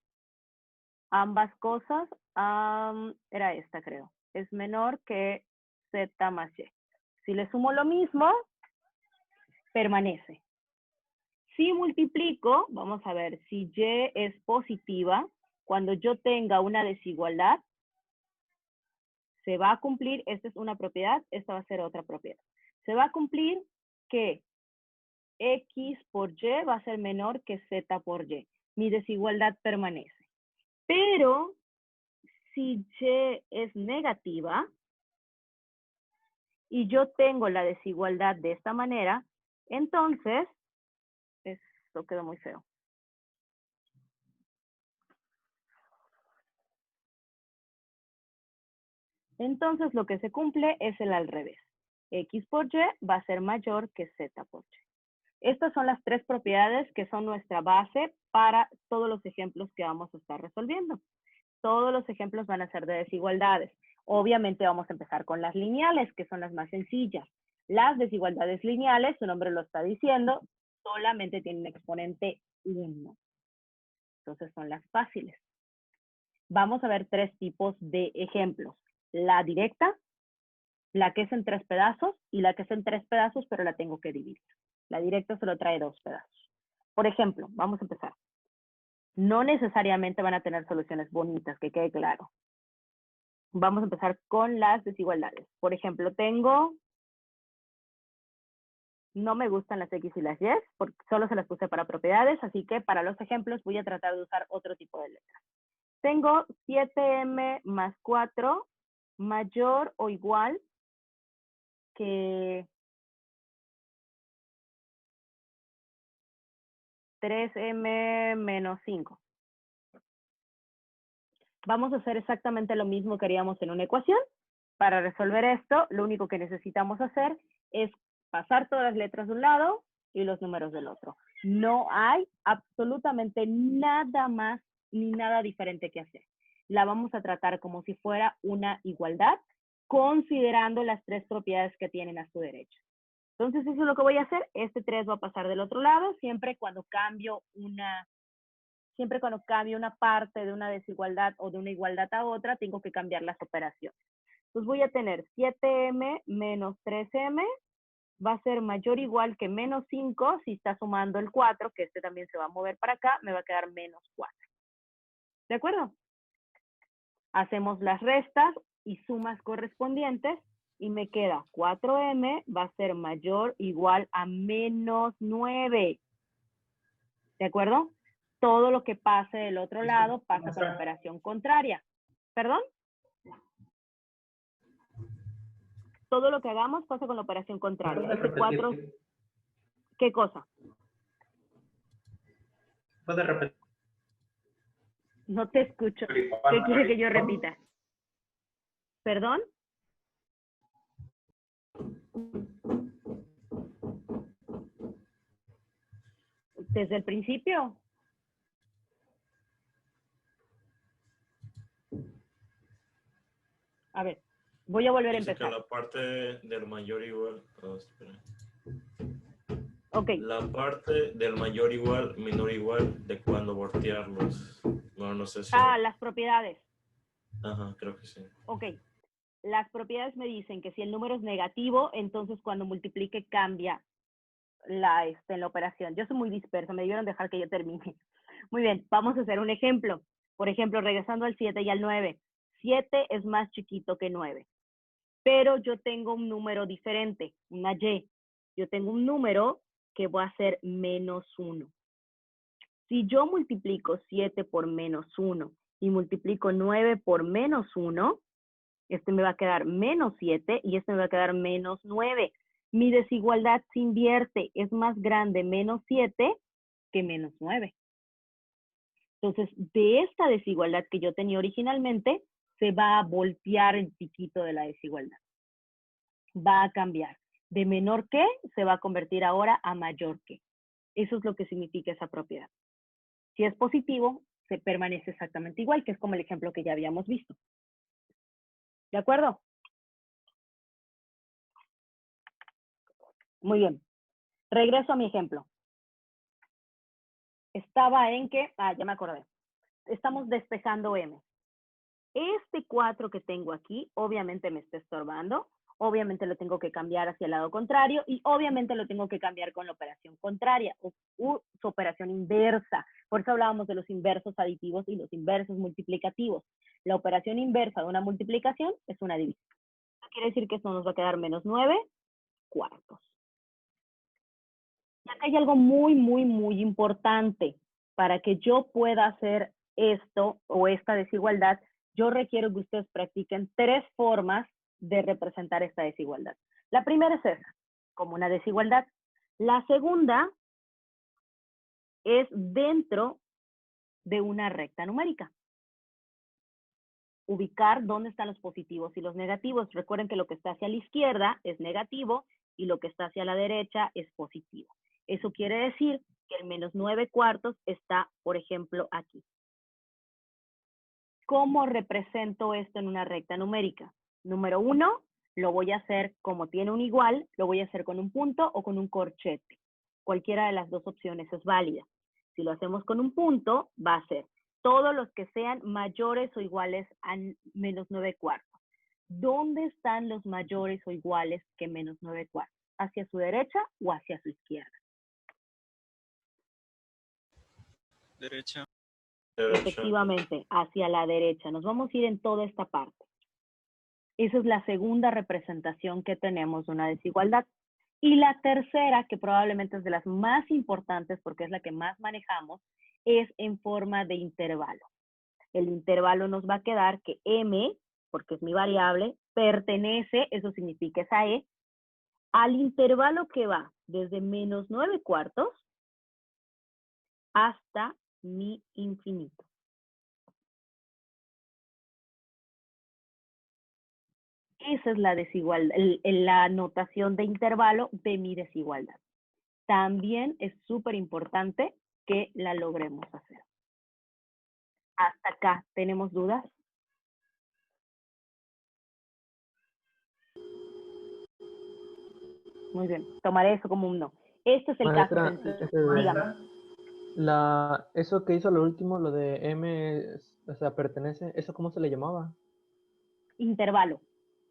ambas cosas, era esta creo, es menor que z más y. Si le sumo lo mismo, permanece. Si multiplico, vamos a ver, si y es positiva, cuando yo tenga una desigualdad, se va a cumplir, esta es una propiedad, esta va a ser otra propiedad. Se va a cumplir que x por y va a ser menor que z por y. Mi desigualdad permanece. Pero si y es negativa y yo tengo la desigualdad de esta manera, entonces, esto quedó muy feo. Entonces lo que se cumple es el al revés. X por y va a ser mayor que z por y. Estas son las 3 propiedades que son nuestra base para todos los ejemplos que vamos a estar resolviendo. Todos los ejemplos van a ser de desigualdades. Obviamente vamos a empezar con las lineales, que son las más sencillas. Las desigualdades lineales, su nombre lo está diciendo, solamente tienen exponente 1. Entonces son las fáciles. Vamos a ver 3 tipos de ejemplos. La directa, la que es en 3 pedazos y la que es en 3 pedazos, pero la tengo que dividir. La directa solo trae 2 pedazos. Por ejemplo, vamos a empezar. No necesariamente van a tener soluciones bonitas, que quede claro. Vamos a empezar con las desigualdades. Por ejemplo, tengo No me gustan las X y las Y, porque solo se las puse para propiedades, así que para los ejemplos voy a tratar de usar otro tipo de letras. Tengo 7m más 4 mayor o igual que 3m menos 5. Vamos a hacer exactamente lo mismo que haríamos en una ecuación. Para resolver esto, lo único que necesitamos hacer es pasar todas las letras de un lado y los números del otro. No hay absolutamente nada más ni nada diferente que hacer. La vamos a tratar como si fuera una igualdad, considerando las tres propiedades que tienen a su derecha. Entonces, eso es lo que voy a hacer. Este 3 va a pasar del otro lado, siempre cuando cambio una parte de una desigualdad o de una igualdad a otra, tengo que cambiar las operaciones. Entonces voy a tener 7m menos 3m va a ser mayor o igual que menos 5, si está sumando el 4, que este también se va a mover para acá, me va a quedar menos 4. ¿De acuerdo? Hacemos las restas y sumas correspondientes y me queda 4m va a ser mayor o igual a menos 9. ¿De acuerdo? Todo lo que pase del otro lado pasa con la operación contraria. ¿Perdón? Todo lo que hagamos pasa con la operación contraria. Este 4, ¿qué cosa? ¿Puedes repetir? No te escucho. ¿Qué quiere que yo repita? ¿Perdón? ¿Desde el principio? A ver, voy a volver a Dice empezar. que la parte del mayor igual... Oh, espera. Ok. La parte del mayor igual, menor igual, de cuando voltearlos. Bueno, no sé si... Las propiedades. Ajá, creo que sí. Ok. Las propiedades me dicen que si el número es negativo, entonces cuando multiplique cambia la operación. Yo soy muy dispersa, me debieron dejar que yo termine. Muy bien, vamos a hacer un ejemplo. Por ejemplo, regresando al 7 y al 9. 7 es más chiquito que 9. Pero yo tengo un número diferente, una Y. Yo tengo un número que va a ser menos 1. Si yo multiplico 7 por menos 1 y multiplico 9 por menos 1, este me va a quedar menos 7 y este me va a quedar menos 9. Mi desigualdad se invierte, es más grande menos 7 que menos 9. Entonces, de esta desigualdad que yo tenía originalmente, se va a voltear el piquito de la desigualdad. Va a cambiar. De menor que se va a convertir ahora a mayor que. Eso es lo que significa esa propiedad. Si es positivo, se permanece exactamente igual, que es como el ejemplo que ya habíamos visto. ¿De acuerdo? Muy bien. Regreso a mi ejemplo. Estaba en que, ya me acordé. Estamos despejando M. Este 4 que tengo aquí, obviamente me está estorbando. Obviamente lo tengo que cambiar hacia el lado contrario y obviamente lo tengo que cambiar con la operación contraria o su operación inversa. Por eso hablábamos de los inversos aditivos y los inversos multiplicativos. La operación inversa de una multiplicación es una división. Quiere decir que esto nos va a quedar menos 9 cuartos. Y acá hay algo muy, muy, muy importante. Para que yo pueda hacer esto o esta desigualdad, yo requiero que ustedes practiquen 3 formas de representar esta desigualdad. La primera es esa, como una desigualdad. La segunda es dentro de una recta numérica. Ubicar dónde están los positivos y los negativos. Recuerden que lo que está hacia la izquierda es negativo y lo que está hacia la derecha es positivo. Eso quiere decir que el menos 9 cuartos está, por ejemplo, aquí. ¿Cómo represento esto en una recta numérica? Número 1, lo voy a hacer como tiene un igual, lo voy a hacer con un punto o con un corchete. Cualquiera de las dos opciones es válida. Si lo hacemos con un punto, va a ser todos los que sean mayores o iguales a menos 9 cuartos. ¿Dónde están los mayores o iguales que menos 9 cuartos? ¿Hacia su derecha o hacia su izquierda? Derecha. Efectivamente, hacia la derecha. Nos vamos a ir en toda esta parte. Esa es la segunda representación que tenemos de una desigualdad. Y la tercera, que probablemente es de las más importantes porque es la que más manejamos, es en forma de intervalo. El intervalo nos va a quedar que m, porque es mi variable, pertenece, eso significa esa e, al intervalo que va desde menos 9/4 hasta mi infinito. Esa es la desigualdad, la notación de intervalo de mi desigualdad. También es súper importante que la logremos hacer. Hasta acá, ¿tenemos dudas? Muy bien, tomaré eso como un no. Este es el caso Maestra, sencillo. Dígame. eso que hizo lo último, lo de M, o sea, pertenece, ¿eso cómo se le llamaba? Intervalo.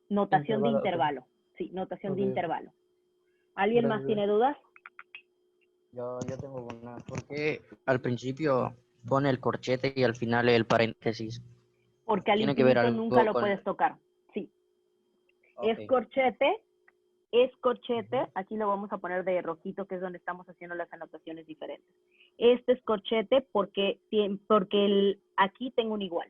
Notación de Intervalo, ok. intervalo. Sí, notación de Ok, intervalo. ¿Alguien más gracias. tiene dudas? Yo tengo una. ¿Por qué al principio pone el corchete y al final el paréntesis? Porque al ¿Tiene que ver infinito nunca algo lo con...? puedes tocar. Sí. Ok. Es corchete, aquí lo vamos a poner de rojito, que es donde estamos haciendo las anotaciones diferentes. Este es corchete porque aquí tengo un igual.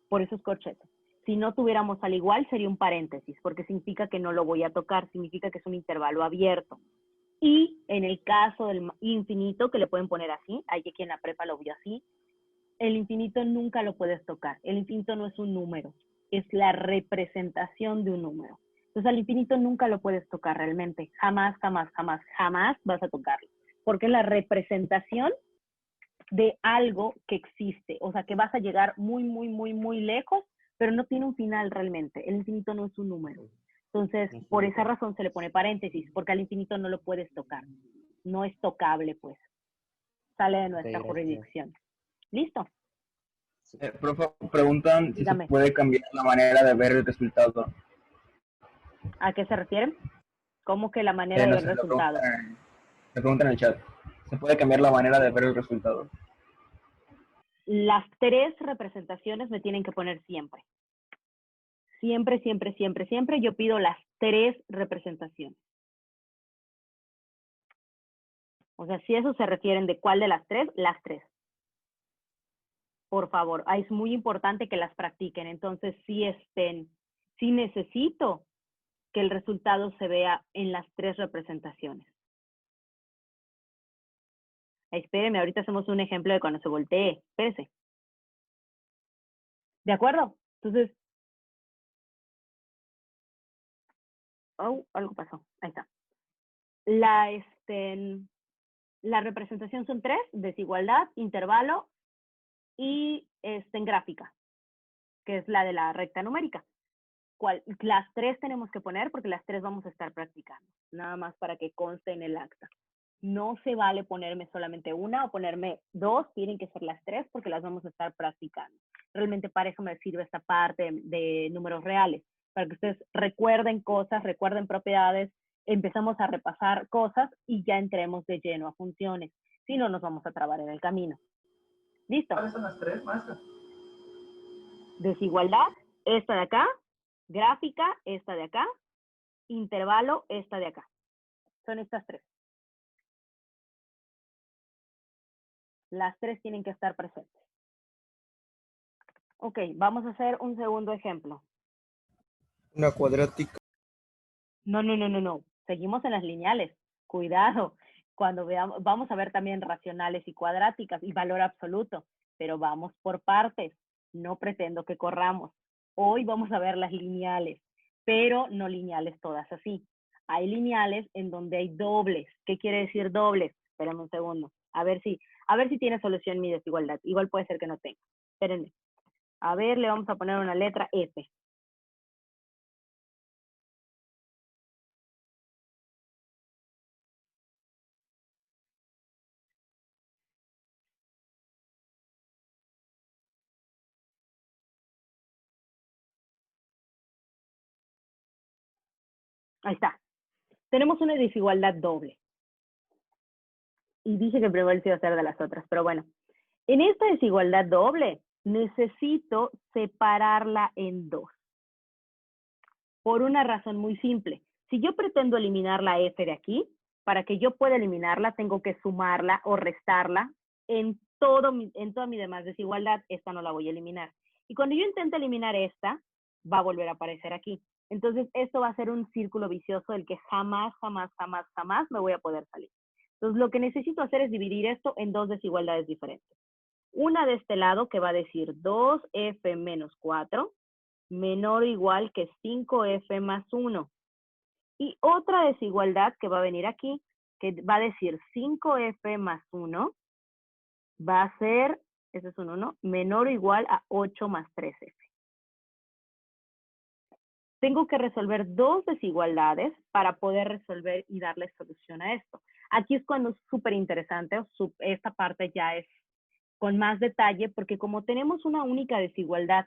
Por eso es corchete. Si no tuviéramos al igual, sería un paréntesis, porque significa que no lo voy a tocar, significa que es un intervalo abierto. Y en el caso del infinito, que le pueden poner así, hay quien en la prepa lo vio así, el infinito nunca lo puedes tocar. El infinito no es un número, es la representación de un número. Entonces al infinito nunca lo puedes tocar realmente. Jamás, jamás, jamás, jamás vas a tocarlo. Porque es la representación de algo que existe. O sea, que vas a llegar muy, muy, muy, muy lejos, pero no tiene un final realmente. El infinito no es un número. Entonces, por esa razón se le pone paréntesis, porque al infinito no lo puedes tocar. No es tocable, pues. Sale de nuestra jurisdicción. ¿Listo? Profe, preguntan si se Dígame. puede cambiar la manera de ver el resultado. ¿A qué se refieren? ¿Cómo que la manera de No ver sé, resultados? le preguntan en el chat. ¿Se puede cambiar la manera de ver el resultado? Las tres representaciones me tienen que poner siempre. Siempre, siempre, siempre, siempre yo pido las tres representaciones. O sea, si eso se refieren de cuál de las tres. Por favor, es muy importante que las practiquen. Entonces, si necesito que el resultado se vea en las tres representaciones. Espéreme, ahorita hacemos un ejemplo de cuando se voltee. Espérese. ¿De acuerdo? Entonces, algo pasó. Ahí está. La representación son tres: desigualdad, intervalo y en gráfica, que es la de la recta numérica. Las tres tenemos que poner porque las tres vamos a estar practicando, nada más para que conste en el acta. No se vale ponerme solamente una o ponerme dos, tienen que ser las tres porque las vamos a estar practicando. Realmente para eso me sirve esta parte de números reales, para que ustedes recuerden cosas, recuerden propiedades, empezamos a repasar cosas y ya entremos de lleno a funciones. Si no, nos vamos a trabar en el camino. ¿Listo? ¿Cuáles son las tres, maestra? Desigualdad, esta de acá. Gráfica, esta de acá. Intervalo, esta de acá. Son estas tres. Las tres tienen que estar presentes. Ok, vamos a hacer un segundo ejemplo. Una cuadrática. No. Seguimos en las lineales. Cuidado. Cuando veamos, vamos a ver también racionales y cuadráticas y valor absoluto, pero vamos por partes. No pretendo que corramos. Hoy vamos a ver las lineales, pero no lineales todas así. Hay lineales en donde hay dobles. ¿Qué quiere decir dobles? Espérenme un segundo. A ver si tiene solución mi desigualdad. Igual puede ser que no tenga. Espérenme. A ver, le vamos a poner una letra F. Ahí está. Tenemos una desigualdad doble. Y dije que primero se iba a hacer de las otras, pero bueno. En esta desigualdad doble, necesito separarla en dos. Por una razón muy simple. Si yo pretendo eliminar la f de aquí, para que yo pueda eliminarla, tengo que sumarla o restarla en toda mi demás desigualdad. Esta no la voy a eliminar. Y cuando yo intente eliminar esta, va a volver a aparecer aquí. Entonces, esto va a ser un círculo vicioso del que jamás, jamás, jamás, jamás me voy a poder salir. Entonces, lo que necesito hacer es dividir esto en dos desigualdades diferentes. Una de este lado que va a decir 2f menos 4 menor o igual que 5f más 1. Y otra desigualdad que va a venir aquí, que va a decir 5f más 1, va a ser, ese es un 1, menor o igual a 8 más 3f. Tengo que resolver dos desigualdades para poder resolver y darle solución a esto. Aquí es cuando es súper interesante, esta parte ya es con más detalle, porque como tenemos una única desigualdad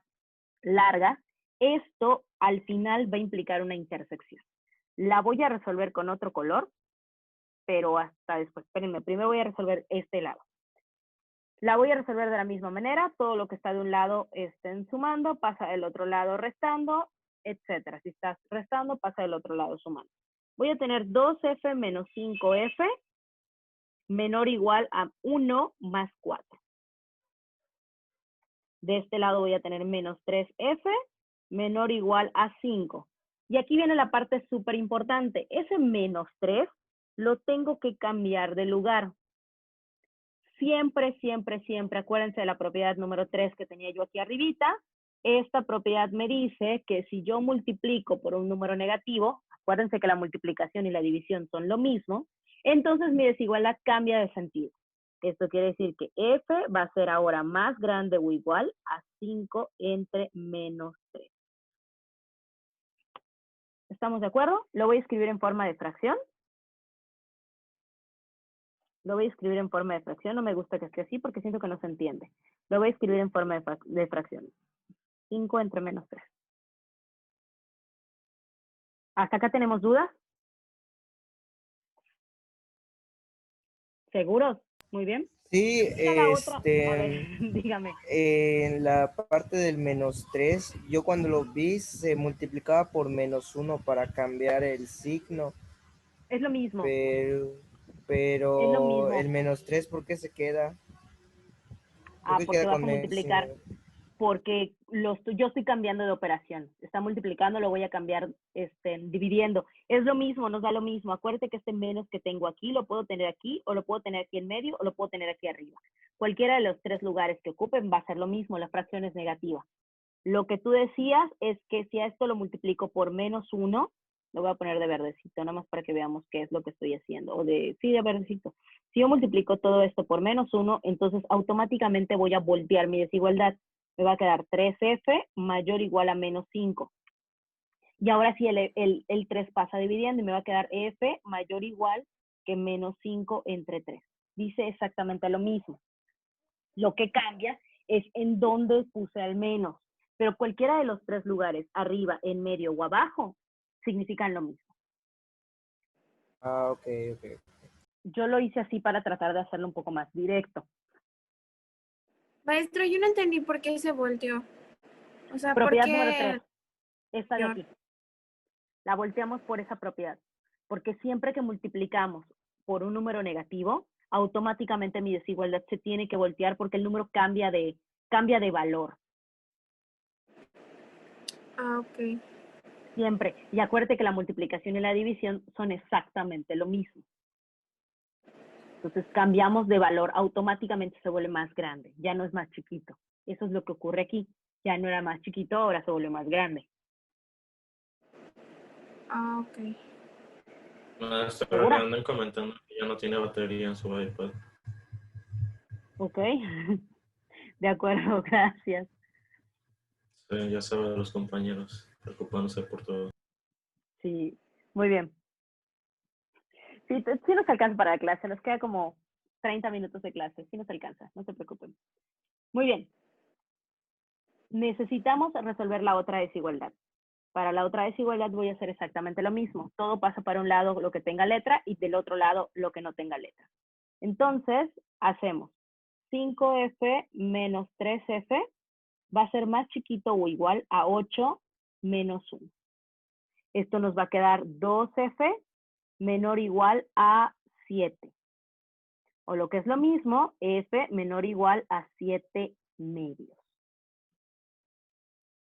larga, esto al final va a implicar una intersección. La voy a resolver con otro color, pero hasta después. Espérenme, primero voy a resolver este lado. La voy a resolver de la misma manera. Todo lo que está de un lado estén sumando, pasa del otro lado restando, etcétera. Si estás restando, pasa del otro lado sumando. Voy a tener 2f menos 5f menor o igual a 1 más 4. De este lado voy a tener menos 3f menor o igual a 5. Y aquí viene la parte súper importante. Ese menos 3 lo tengo que cambiar de lugar. Siempre, siempre, siempre, acuérdense de la propiedad número 3 que tenía yo aquí arribita. Esta propiedad me dice que si yo multiplico por un número negativo, acuérdense que la multiplicación y la división son lo mismo, entonces mi desigualdad cambia de sentido. Esto quiere decir que f va a ser ahora más grande o igual a 5 entre menos 3. ¿Estamos de acuerdo? Lo voy a escribir en forma de fracción. Lo voy a escribir en forma de fracción. No me gusta que esté así porque siento que no se entiende. Lo voy a escribir en forma de fracción. 5 entre menos 3. ¿Hasta acá tenemos dudas? ¿Seguros? Muy bien. Sí, La otra, a ver, dígame. en la parte del menos 3, yo cuando lo vi se multiplicaba por menos 1 para cambiar el signo, Es lo mismo. pero Es lo mismo. el menos 3, ¿por qué se queda? ¿Por qué Porque queda vas a con el multiplicar. signo? Porque yo estoy cambiando de operación. Está multiplicando, lo voy a cambiar dividiendo. Es lo mismo, nos da lo mismo. Acuérdate que este menos que tengo aquí, lo puedo tener aquí, o lo puedo tener aquí en medio, o lo puedo tener aquí arriba. Cualquiera de los tres lugares que ocupen va a ser lo mismo, la fracción es negativa. Lo que tú decías es que si a esto lo multiplico por menos 1, lo voy a poner de verdecito, nada más para que veamos qué es lo que estoy haciendo. Sí, de verdecito. Si yo multiplico todo esto por menos 1, entonces automáticamente voy a voltear mi desigualdad. Me va a quedar 3f mayor o igual a menos 5. Y ahora sí el 3 pasa dividiendo y me va a quedar f mayor o igual que menos 5 entre 3. Dice exactamente lo mismo. Lo que cambia es en dónde puse al menos. Pero cualquiera de los tres lugares, arriba, en medio o abajo, significan lo mismo. Ah, ok. Yo lo hice así para tratar de hacerlo un poco más directo. Maestro, yo no entendí por qué se volteó. O sea, Propiedad ¿por qué? número 3, esta de aquí. La volteamos por esa propiedad. Porque siempre que multiplicamos por un número negativo, automáticamente mi desigualdad se tiene que voltear porque el número cambia de valor. Ah, ok. Siempre. Y acuérdate que la multiplicación y la división son exactamente lo mismo. Entonces cambiamos de valor, automáticamente se vuelve más grande, ya no es más chiquito. Eso es lo que ocurre aquí. Ya no era más chiquito, ahora se vuelve más grande. Ah, ok. Pero me andan comentando que ya no tiene batería en su iPad. Ok. De acuerdo, gracias. Sí, ya saben los compañeros preocupándose por todo. Sí, muy bien. Sí nos alcanza para la clase, nos queda como 30 minutos de clase, sí nos alcanza, no se preocupen. Muy bien. Necesitamos resolver la otra desigualdad. Para la otra desigualdad voy a hacer exactamente lo mismo. Todo pasa para un lado lo que tenga letra y del otro lado lo que no tenga letra. Entonces, hacemos 5f menos 3f va a ser más chiquito o igual a 8 menos 1. Esto nos va a quedar 2F menor o igual a 7. O lo que es lo mismo, F menor o igual a 7 medios.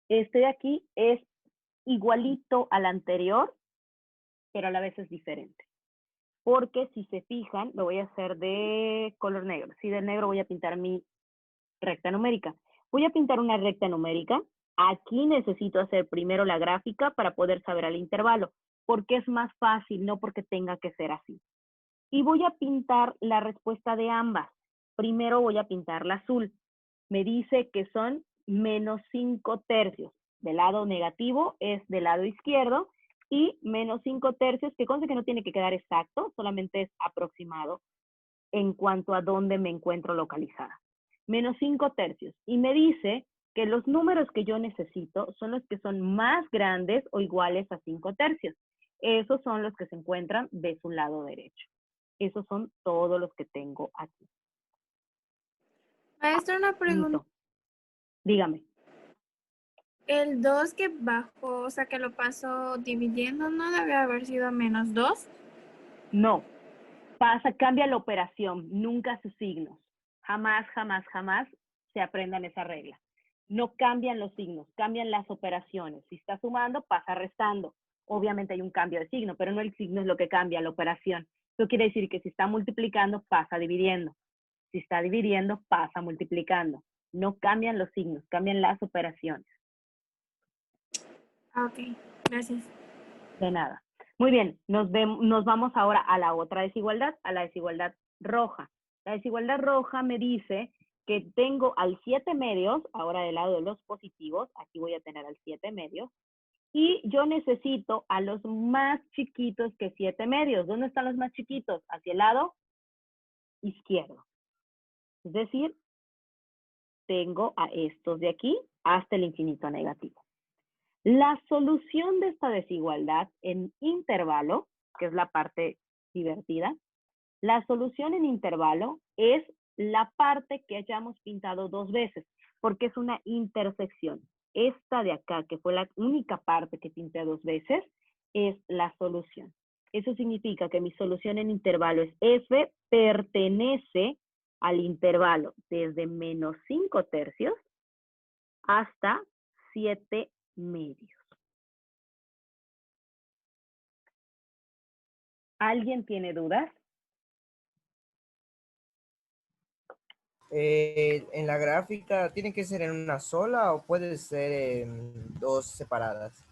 Este de aquí es igualito al anterior, pero a la vez es diferente. Porque si se fijan, lo voy a hacer de color negro. Si de negro voy a pintar mi recta numérica. Voy a pintar una recta numérica. Aquí necesito hacer primero la gráfica para poder saber el intervalo, porque es más fácil, no porque tenga que ser así. Y voy a pintar la respuesta de ambas. Primero voy a pintar la azul. Me dice que son menos 5 tercios. Del lado negativo es del lado izquierdo y menos 5 tercios, que conste que no tiene que quedar exacto, solamente es aproximado en cuanto a dónde me encuentro localizada. Menos 5 tercios. Y me dice que los números que yo necesito son los que son más grandes o iguales a 5 tercios. Esos son los que se encuentran de su lado derecho. Esos son todos los que tengo aquí. Maestra, una pregunta. Listo. Dígame. El 2 que bajó, o sea, que lo pasó dividiendo, ¿no debe haber sido menos 2? No. Cambia la operación, nunca sus signos. Jamás, jamás, jamás se aprendan esa regla. No cambian los signos, cambian las operaciones. Si está sumando, pasa restando. Obviamente hay un cambio de signo, pero no el signo es lo que cambia, la operación. Eso quiere decir que si está multiplicando, pasa dividiendo. Si está dividiendo, pasa multiplicando. No cambian los signos, cambian las operaciones. Ok, gracias. De nada. Muy bien, nos vamos ahora a la otra desigualdad, a la desigualdad roja. La desigualdad roja me dice que tengo al 7 medios, ahora del lado de los positivos, aquí voy a tener al 7 medios, y yo necesito a los más chiquitos que 7 medios. ¿Dónde están los más chiquitos? Hacia el lado izquierdo. Es decir, tengo a estos de aquí hasta el infinito negativo. La solución de esta desigualdad en intervalo, que es la parte divertida, la solución en intervalo es la parte que hayamos pintado dos veces, porque es una intersección. Esta de acá, que fue la única parte que pinté dos veces, es la solución. Eso significa que mi solución en intervalo es F, pertenece al intervalo desde menos 5 tercios hasta 7 medios. ¿Alguien tiene dudas? En la gráfica, ¿tiene que ser en una sola o puede ser en dos separadas?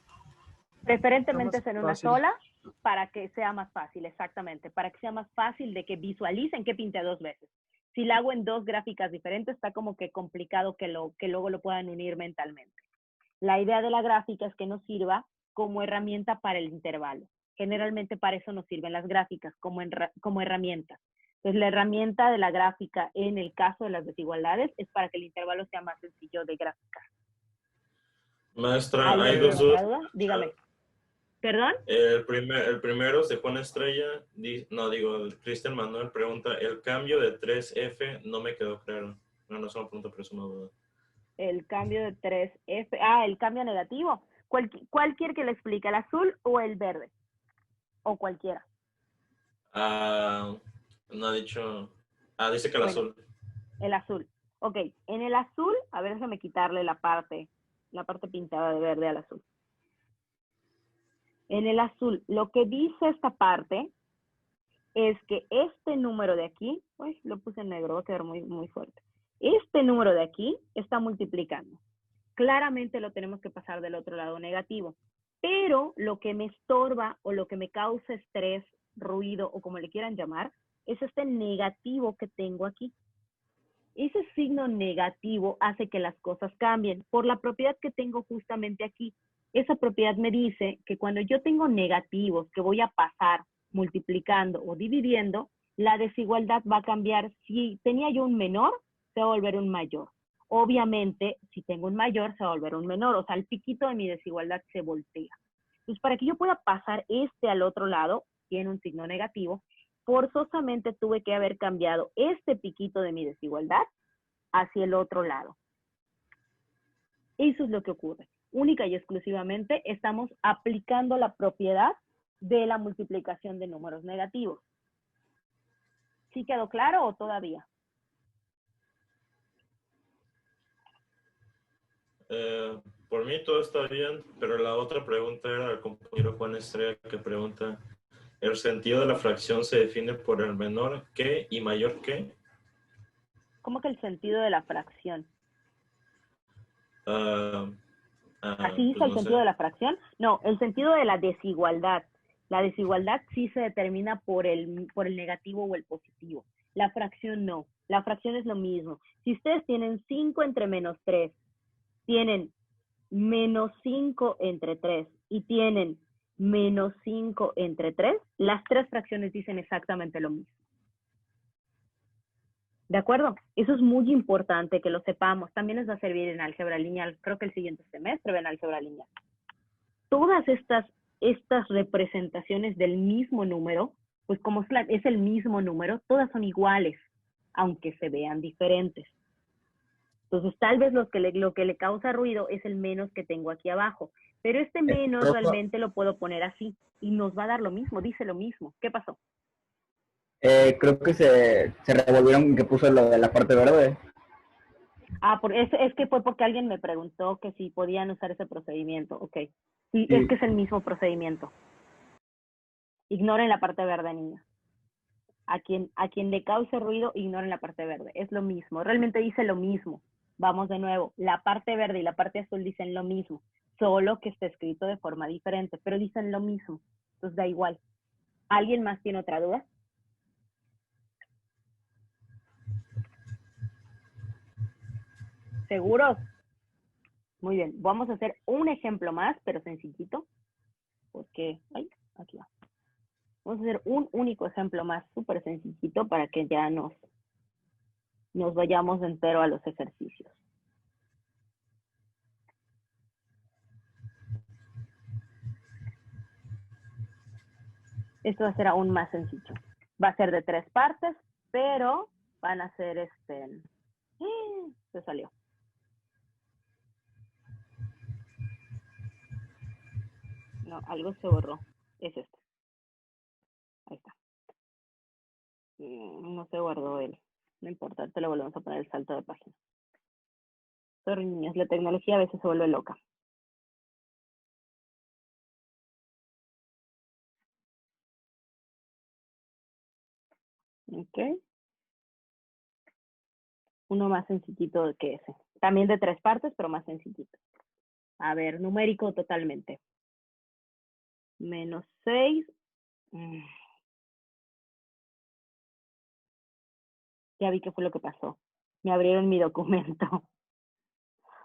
Preferentemente es en una fácil. sola para que sea más fácil, exactamente, para que sea más fácil de que visualicen que pinte dos veces. Si la hago en dos gráficas diferentes, está como que complicado que luego lo puedan unir mentalmente. La idea de la gráfica es que nos sirva como herramienta para el intervalo. Generalmente para eso nos sirven las gráficas, como herramientas. Entonces, la herramienta de la gráfica en el caso de las desigualdades es para que el intervalo sea más sencillo de graficar. Maestra, hay ¿Alguien dos tiene otra dudas. duda? Dígame. ¿Perdón? El primero se pone estrella, Cristian Manuel pregunta, el cambio de 3F no me quedó claro. No es una pregunta, pero es una duda. El cambio de 3F. El cambio negativo. ¿Cuál quiere que le explique? ¿El azul o el verde? O cualquiera. No ha dicho. Dice que el azul. El azul. Ok, en el azul, a ver, déjame quitarle la parte pintada de verde al azul. En el azul, lo que dice esta parte es que este número de aquí, lo puse en negro, va a quedar muy, muy fuerte. Este número de aquí está multiplicando. Claramente lo tenemos que pasar del otro lado negativo. Pero lo que me estorba o lo que me causa estrés, ruido o como le quieran llamar, es este negativo que tengo aquí. Ese signo negativo hace que las cosas cambien por la propiedad que tengo justamente aquí. Esa propiedad me dice que cuando yo tengo negativos que voy a pasar multiplicando o dividiendo, la desigualdad va a cambiar. Si tenía yo un menor, se va a volver un mayor. Obviamente, si tengo un mayor, se va a volver un menor. O sea, el piquito de mi desigualdad se voltea. Entonces, para que yo pueda pasar al otro lado, tiene un signo negativo, forzosamente tuve que haber cambiado este piquito de mi desigualdad hacia el otro lado. Eso es lo que ocurre. única y exclusivamente estamos aplicando la propiedad de la multiplicación de números negativos. ¿Sí quedó claro o todavía? Por mí todo está bien, pero la otra pregunta era del compañero Juan Estrella que pregunta, ¿el sentido de la fracción se define por el menor que y mayor que? ¿Cómo que el sentido de la fracción? Ah, ¿Así dice pues el no sentido sé. de la fracción? No, el sentido de la desigualdad. La desigualdad sí se determina por el negativo o el positivo. La fracción no. La fracción es lo mismo. Si ustedes tienen 5 entre menos 3, tienen menos 5 entre 3 y tienen menos 5 entre 3, las tres fracciones dicen exactamente lo mismo. ¿De acuerdo? Eso es muy importante que lo sepamos. También les va a servir en álgebra lineal. Creo que el siguiente semestre ven álgebra lineal. Todas estas representaciones del mismo número, pues como es el mismo número, todas son iguales, aunque se vean diferentes. Entonces, tal vez lo que le causa ruido es el menos que tengo aquí abajo. Pero este menos Profe, realmente lo puedo poner así y nos va a dar lo mismo, dice lo mismo. ¿Qué pasó? creo que se revolvieron que puso lo de la parte verde. Es que fue porque alguien me preguntó que si podían usar ese procedimiento. Ok. Sí, Sí. es que es el mismo procedimiento. Ignoren la parte verde, niños. A quien le cause ruido, ignoren la parte verde. Es lo mismo. Realmente dice lo mismo. Vamos de nuevo. La parte verde y la parte azul dicen lo mismo. Solo que está escrito de forma diferente. Pero dicen lo mismo. Entonces da igual. ¿Alguien más tiene otra duda? ¿Seguros? Muy bien. Vamos a hacer un ejemplo más, pero sencillito. Porque, aquí va. Vamos a hacer un único ejemplo más, súper sencillito, para que ya nos vayamos de entero a los ejercicios. Esto va a ser aún más sencillo. Va a ser de 3 partes, pero van a ser se salió. No, algo se borró. Es esto. Ahí está. No se guardó él. No importa, te lo volvemos a poner el salto de página. Sorry, niños, la tecnología a veces se vuelve loca. Ok. Uno más sencillito que ese. También de 3 partes, pero más sencillito. A ver, numérico totalmente. Menos 6. Ya vi qué fue lo que pasó. Me abrieron mi documento.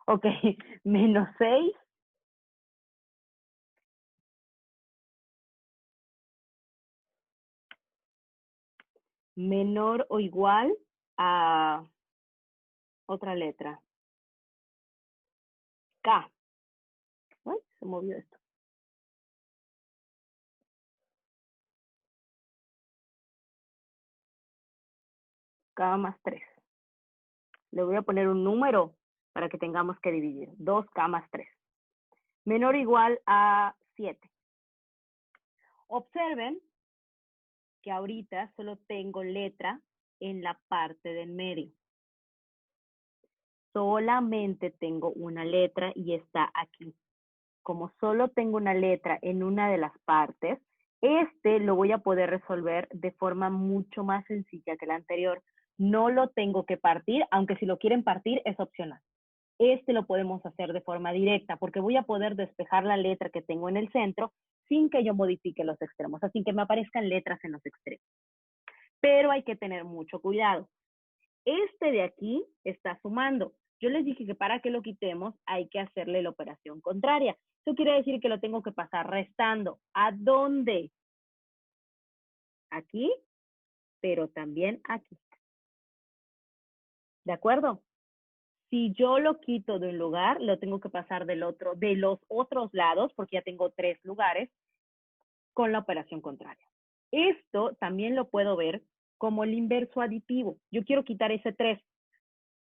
Ok, menos 6. Menor o igual a otra letra. K. Ay, se movió esto. K más 3. Le voy a poner un número para que tengamos que dividir. 2K más 3. Menor o igual a 7. Observen que ahorita solo tengo letra en la parte del medio. Solamente tengo una letra y está aquí. Como solo tengo una letra en una de las partes, lo voy a poder resolver de forma mucho más sencilla que la anterior. No lo tengo que partir, aunque si lo quieren partir es opcional. Lo podemos hacer de forma directa porque voy a poder despejar la letra que tengo en el centro sin que yo modifique los extremos, así que me aparezcan letras en los extremos. Pero hay que tener mucho cuidado. De aquí está sumando. Yo les dije que para que lo quitemos hay que hacerle la operación contraria. Eso quiere decir que lo tengo que pasar restando. ¿A dónde? Aquí, pero también aquí. ¿De acuerdo? Si yo lo quito de un lugar, lo tengo que pasar de los otros lados, porque ya tengo 3 lugares, con la operación contraria. Esto también lo puedo ver como el inverso aditivo. Yo quiero quitar ese 3.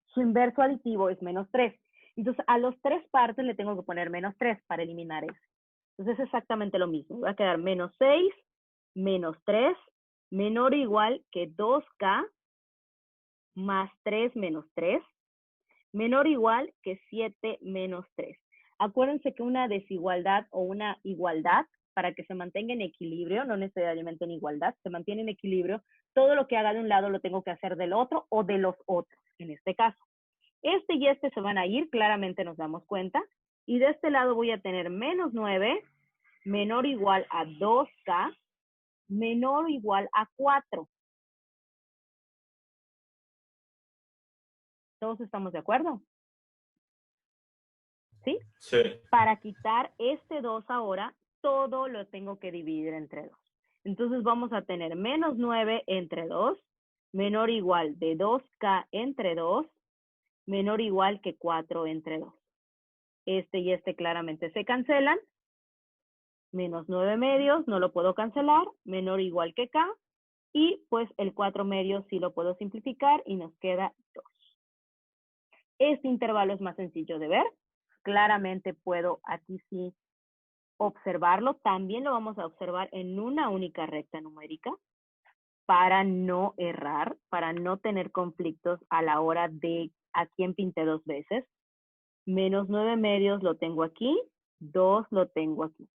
Su inverso aditivo es menos 3. Entonces, a los 3 partes le tengo que poner menos 3 para eliminar ese. Entonces, es exactamente lo mismo. Va a quedar menos 6, menos 3, menor o igual que 2K más 3 menos 3, menor o igual que 7 menos 3. Acuérdense que una desigualdad o una igualdad, para que se mantenga en equilibrio, no necesariamente en igualdad, se mantiene en equilibrio, todo lo que haga de un lado lo tengo que hacer del otro o de los otros, en este caso. Este y este se van a ir, claramente nos damos cuenta, y de este lado voy a tener menos 9, menor o igual a 2K, menor o igual a 4. ¿Todos estamos de acuerdo? ¿Sí? Sí. Para quitar este 2 ahora, todo lo tengo que dividir entre 2. Entonces vamos a tener menos 9 entre 2, menor o igual de 2K entre 2, menor o igual que 4 entre 2. Este y este claramente se cancelan. Menos 9 medios, no lo puedo cancelar, menor o igual que K. Y pues el 4 medios sí lo puedo simplificar y nos queda 2. Este intervalo es más sencillo de ver. Claramente puedo aquí sí observarlo. También lo vamos a observar en una única recta numérica para no errar, para no tener conflictos a la hora de a quién pinté 2 veces. Menos 9 medios lo tengo aquí, 2 lo tengo aquí.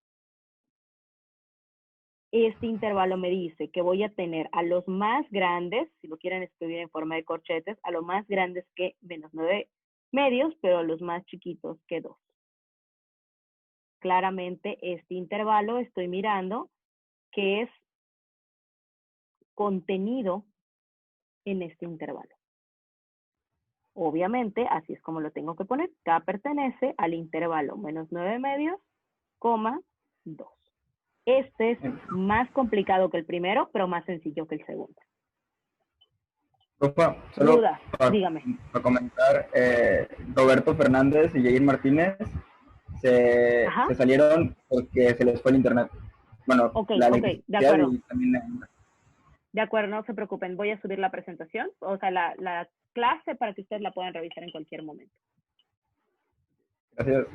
Este intervalo me dice que voy a tener a los más grandes, si lo quieren escribir en forma de corchetes, a los más grandes que menos 9 medios, pero a los más chiquitos que 2. Claramente este intervalo estoy mirando que es contenido en este intervalo. Obviamente, así es como lo tengo que poner. K pertenece al intervalo menos 9 medios, coma 2. Este es más complicado que el primero, pero más sencillo que el segundo. Profa, solo Duda, dígame. para comentar, Roberto Fernández y Jair Martínez se salieron porque se les fue el internet. Bueno, la electricidad de acuerdo. y también De acuerdo, no se preocupen, voy a subir la presentación, o sea, la clase para que ustedes la puedan revisar en cualquier momento. Gracias.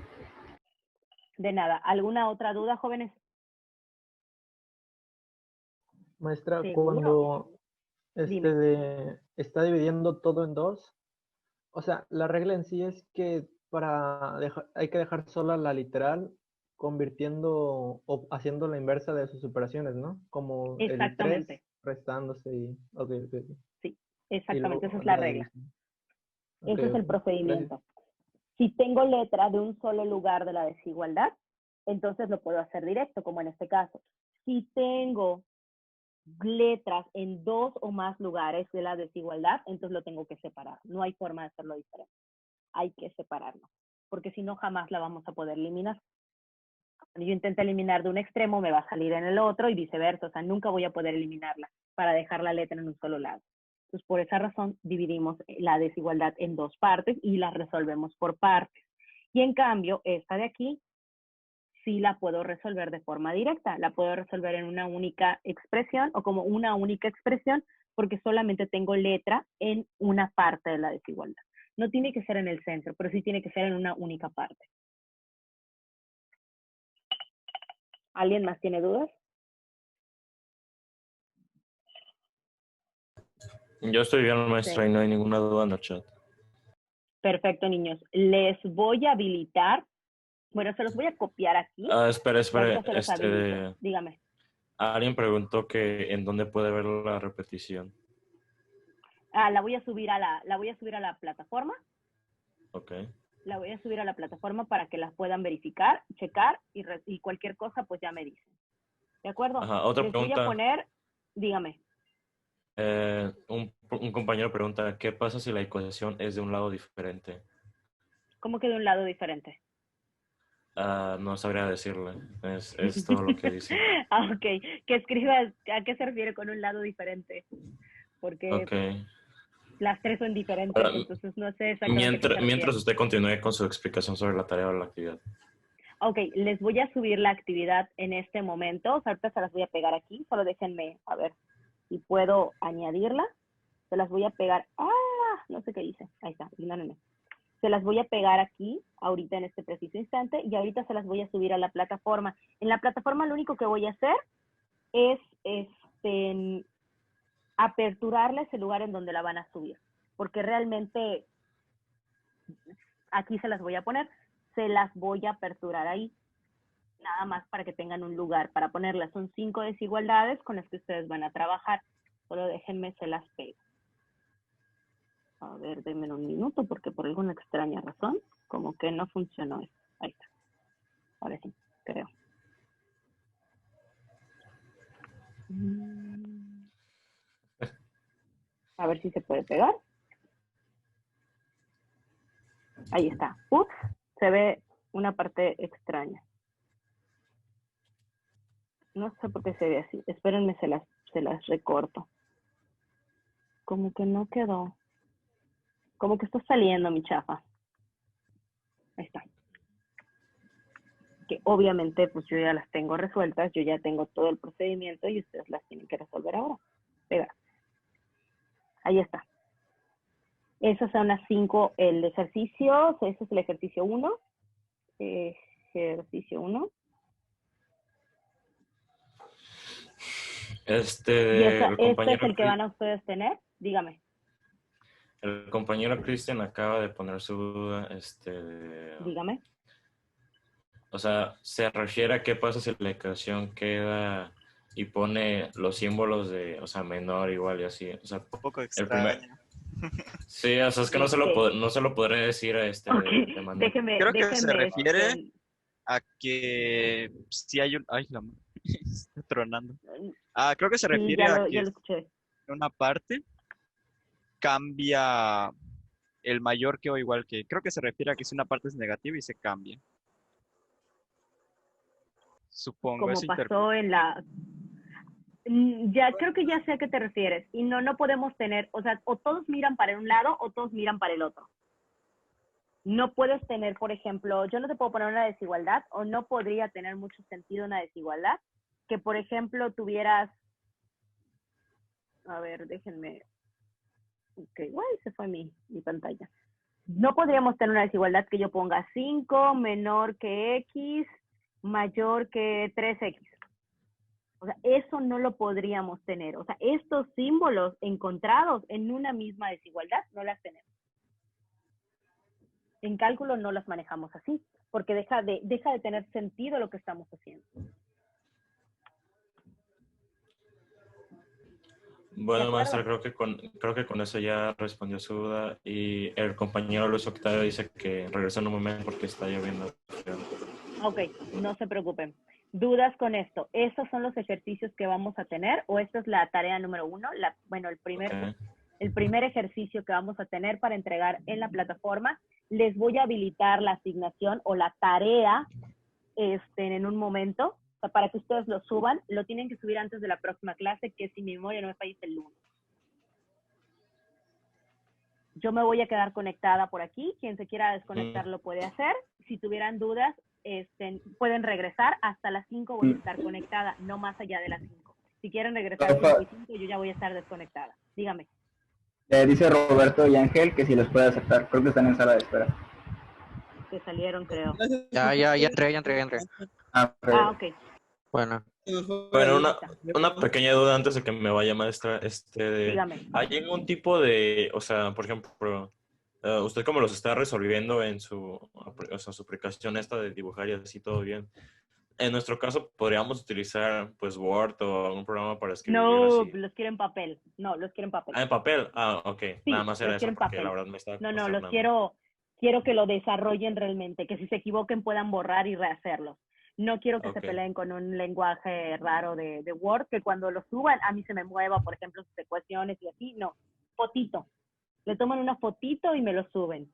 De nada. ¿Alguna otra duda, jóvenes? Maestra, ¿Seguro? cuando Dime. está dividiendo todo en 2, o sea, la regla en sí es que hay que dejar sola la literal, convirtiendo o haciendo la inversa de sus operaciones, ¿no? Como el 3 Exactamente. restándose y... Okay. Sí, exactamente, esa es Y la luego regla. división. Ese es el procedimiento. Si tengo letra de un solo lugar de la desigualdad, entonces lo puedo hacer directo, como en este caso. Si tengo letras en 2 o más lugares de la desigualdad, entonces lo tengo que separar. No hay forma de hacerlo diferente. Hay que separarlo, porque si no jamás la vamos a poder eliminar. Cuando yo intento eliminar de un extremo, me va a salir en el otro y viceversa. O sea, nunca voy a poder eliminarla para dejar la letra en un solo lado. Entonces, por esa razón, dividimos la desigualdad en 2 partes y la resolvemos por partes. Y en cambio, esta de aquí, sí la puedo resolver de forma directa. La puedo resolver en una única expresión o como una única expresión porque solamente tengo letra en una parte de la desigualdad. No tiene que ser en el centro, pero sí tiene que ser en una única parte. ¿Alguien más tiene dudas? Yo estoy bien, maestra, Sí. y no hay ninguna duda en el chat. Perfecto, niños. Les voy a habilitar. Bueno, se los voy a copiar aquí. Espera. Ahorita se los habilito. Dígame. Alguien preguntó que en dónde puede ver la repetición. La voy a subir a la plataforma. Ok. La voy a subir a la plataforma para que las puedan verificar, checar y cualquier cosa, pues ya me dicen. ¿De acuerdo? Ajá, otra Les pregunta. voy a poner, dígame. Un compañero pregunta, ¿qué pasa si la ecuación es de un lado diferente? ¿Cómo que de un lado diferente? No sabría decirle. Es todo lo que dice. Ok. Que escribas, ¿a qué se refiere con un lado diferente? Porque Ok. las 3 son diferentes, Ahora, entonces no sé exactamente a qué se refiere. mientras usted continúe con su explicación sobre la tarea o la actividad. Ok, les voy a subir la actividad en este momento. O sea, ahorita se las voy a pegar aquí. Solo déjenme, a ver si puedo añadirla. Se las voy a pegar. No sé qué hice. Ahí está, ignórenme. se las voy a pegar aquí, ahorita en este preciso instante, y ahorita se las voy a subir a la plataforma. En la plataforma lo único que voy a hacer es aperturarles el lugar en donde la van a subir, porque realmente aquí se las voy a poner, se las voy a aperturar ahí, nada más para que tengan un lugar para ponerlas. Son 5 desigualdades con las que ustedes van a trabajar. Solo déjenme, se las pego. A ver, denme un minuto, porque por alguna extraña razón, como que no funcionó esto. Ahí está. Ahora sí, creo. A ver si se puede pegar. Ahí está. Ups, se ve una parte extraña. No sé por qué se ve así. Espérenme, se las recorto. Como que no quedó. Como que está saliendo mi chafa. Ahí está. Que obviamente pues yo ya las tengo resueltas, yo ya tengo todo el procedimiento y ustedes las tienen que resolver ahora. Pega. Ahí está. Esas son las 5, el ejercicio, ese es el ejercicio 1. Ejercicio 1. El este es el que Cri- van a ustedes tener. Dígame. el compañero Cristian acaba de poner su duda, Dígame. o sea, se refiere a qué pasa si la ecuación queda y pone los símbolos de, o sea, menor, igual y así. O sea, Un poco el primer... extraño. Sí, o sea, es que no se lo podré decir Okay. de manera... Creo que se refiere a que si hay un... Ay, la madre, está tronando. Creo que se refiere a que ya lo escuché. en una parte cambia el mayor que o igual que. Creo que se refiere a que si una parte es negativa y se cambia. Supongo. Como Eso pasó en la... Ya, creo que ya sé a qué te refieres. Y no podemos tener, o sea, o todos miran para un lado o todos miran para el otro. No puedes tener, por ejemplo, yo no te puedo poner una desigualdad, o no podría tener mucho sentido una desigualdad, que por ejemplo tuvieras, a ver, déjenme, ok, guay, se fue mi pantalla. No podríamos tener una desigualdad que yo ponga 5 menor que X, mayor que 3X. O sea, eso no lo podríamos tener. O sea, estos símbolos encontrados en una misma desigualdad no las tenemos. En cálculo no las manejamos así, porque deja de tener sentido lo que estamos haciendo. Bueno, maestra, creo que con eso ya respondió su duda. Y el compañero Luis Octavio dice que regresa en un momento porque está lloviendo. Ok, no se preocupen. ¿Dudas con esto? ¿Estos son los ejercicios que vamos a tener? ¿O esta es la tarea número 1? El primer ejercicio que vamos a tener para entregar en la plataforma. Les voy a habilitar la asignación o la tarea en un momento, o sea, para que ustedes lo suban. Lo tienen que subir antes de la próxima clase, que si mi memoria no me falla es el lunes. Yo me voy a quedar conectada por aquí. Quien se quiera desconectar lo puede hacer. Si tuvieran dudas, pueden regresar. Hasta las 5 voy a estar conectada, no más allá de las 5. Si quieren regresar a 5 y 5, yo ya voy a estar desconectada. Dígame. Dice Roberto y Ángel que si los puede aceptar. Creo que están en sala de espera. Que salieron, creo. Ya entré. Ok. Bueno, una pequeña duda antes de que me vaya, maestra. Dígame. ¿Hay algún tipo de, o sea, por ejemplo, usted como los está resolviendo en su aplicación esta de dibujar y así todo bien? En nuestro caso, ¿podríamos utilizar pues Word o algún programa para escribir No, así? los quiero en papel. No, los quiero en papel. ¿En papel? Ok. Sí, nada más era los quiero eso, en porque papel. la verdad me estaba No, los consternando. quiero que lo desarrollen realmente, que si se equivoquen puedan borrar y rehacerlo. No quiero que se peleen con un lenguaje raro de Word, que cuando lo suban a mí se me mueva, por ejemplo, sus ecuaciones y así. No, fotito. Le toman una fotito y me lo suben.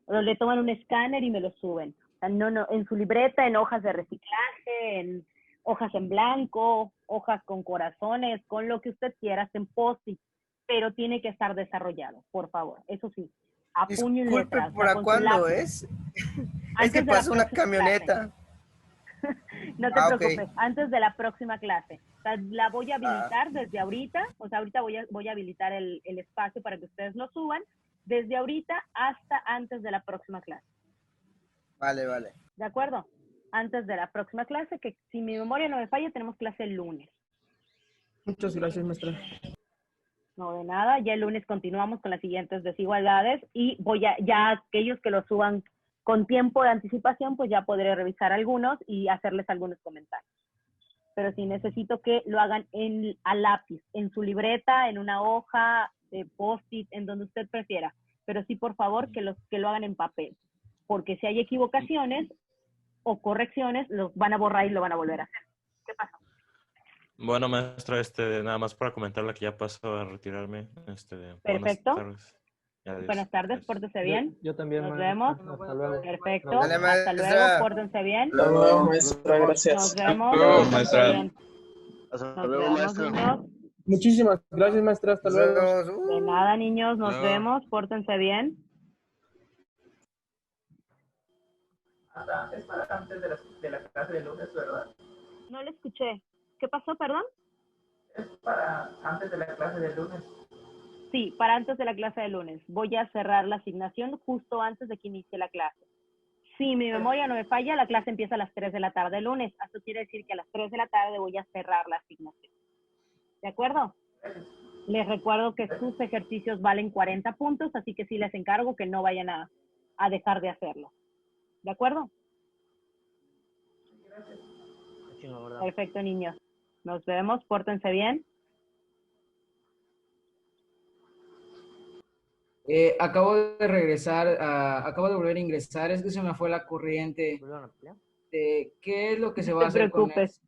O le toman un escáner y me lo suben. O sea, no, en su libreta, en hojas de reciclaje, en hojas en blanco, hojas con corazones, con lo que usted quiera, en post-it, pero tiene que estar desarrollado, por favor. Eso sí, a puño y Disculpe, letra. ¿para cuándo es? Es que pasó una camioneta. No te preocupes, antes de la próxima clase. O sea, la voy a habilitar desde ahorita, o sea, ahorita voy a habilitar el espacio para que ustedes lo suban, desde ahorita hasta antes de la próxima clase. Vale, vale. ¿De acuerdo? Antes de la próxima clase, que si mi memoria no me falla, tenemos clase el lunes. Muchas gracias, maestra. No, de nada. Ya el lunes continuamos con las siguientes desigualdades y ya aquellos que lo suban con tiempo de anticipación, pues ya podré revisar algunos y hacerles algunos comentarios. Pero sí necesito que lo hagan a lápiz, en su libreta, en una hoja, de post-it, en donde usted prefiera. Pero sí, por favor, que lo hagan en papel. Porque si hay equivocaciones o correcciones, los van a borrar y lo van a volver a hacer. ¿Qué pasó? Bueno, maestra, nada más para comentarle que ya paso a retirarme. Perfecto. Adiós. Buenas tardes, pórtense bien. Yo también. Nos vemos. Hasta luego. Perfecto. Dale, Hasta luego, pórtense bien. Hasta luego, maestra, gracias. Nos vemos. Hasta luego, Pórtense maestra. bien. Hasta luego, maestra. Niños. Muchísimas gracias, maestra. Hasta luego. De nada, niños. Nos Luego. vemos. Pórtense bien. Es para antes de la clase de lunes, ¿verdad? No le escuché. ¿Qué pasó, perdón? Es para antes de la clase de lunes. Sí, para antes de la clase de lunes. Voy a cerrar la asignación justo antes de que inicie la clase. Si mi memoria no me falla, la clase empieza a las 3 de la tarde el lunes. Eso quiere decir que a las 3 de la tarde voy a cerrar la asignación. ¿De acuerdo? Les recuerdo que sus ejercicios valen 40 puntos, así que sí les encargo que no vayan a dejar de hacerlo. ¿De acuerdo? Perfecto, niños. Nos vemos. Pórtense bien. Acabo de regresar, acabo de volver a ingresar, es que se me fue la corriente. ¿Qué es lo que se va a hacer con No te preocupes.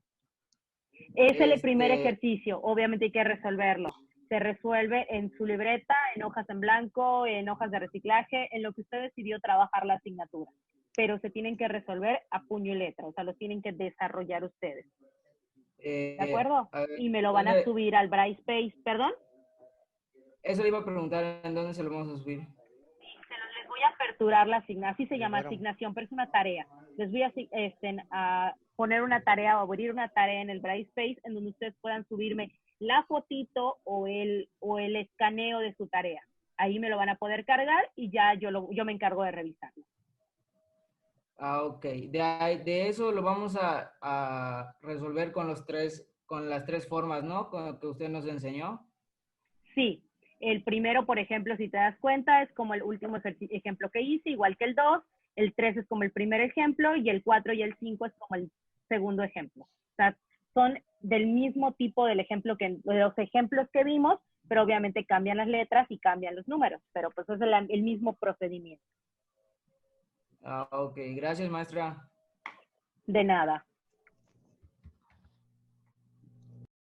Es el primer Este- ejercicio, obviamente hay que resolverlo. Se resuelve en su libreta, en hojas en blanco, en hojas de reciclaje, en lo que usted decidió trabajar la asignatura. Pero se tienen que resolver a puño y letra, o sea, los tienen que desarrollar ustedes. ¿De acuerdo? a ver, Y me lo van a ¿dónde- subir al Brightspace, ¿perdón? Eso le iba a preguntar, ¿en dónde se lo vamos a subir? Les voy a aperturar la asignación, así se llama asignación, pero es una tarea. Les voy a poner una tarea o abrir una tarea en el Brightspace en donde ustedes puedan subirme la fotito o el escaneo de su tarea. Ahí me lo van a poder cargar y ya yo me encargo de revisarlo. Ok. De eso lo vamos a resolver con las tres formas, ¿no? Con lo que usted nos enseñó. Sí. El primero, por ejemplo, si te das cuenta, es como el último ejemplo que hice, igual que el 2. El 3 es como el primer ejemplo y el 4 y el 5 es como el segundo ejemplo. O sea, son del mismo tipo de los ejemplos que vimos, pero obviamente cambian las letras y cambian los números, pero pues es el mismo procedimiento. Ok, gracias, maestra. De nada.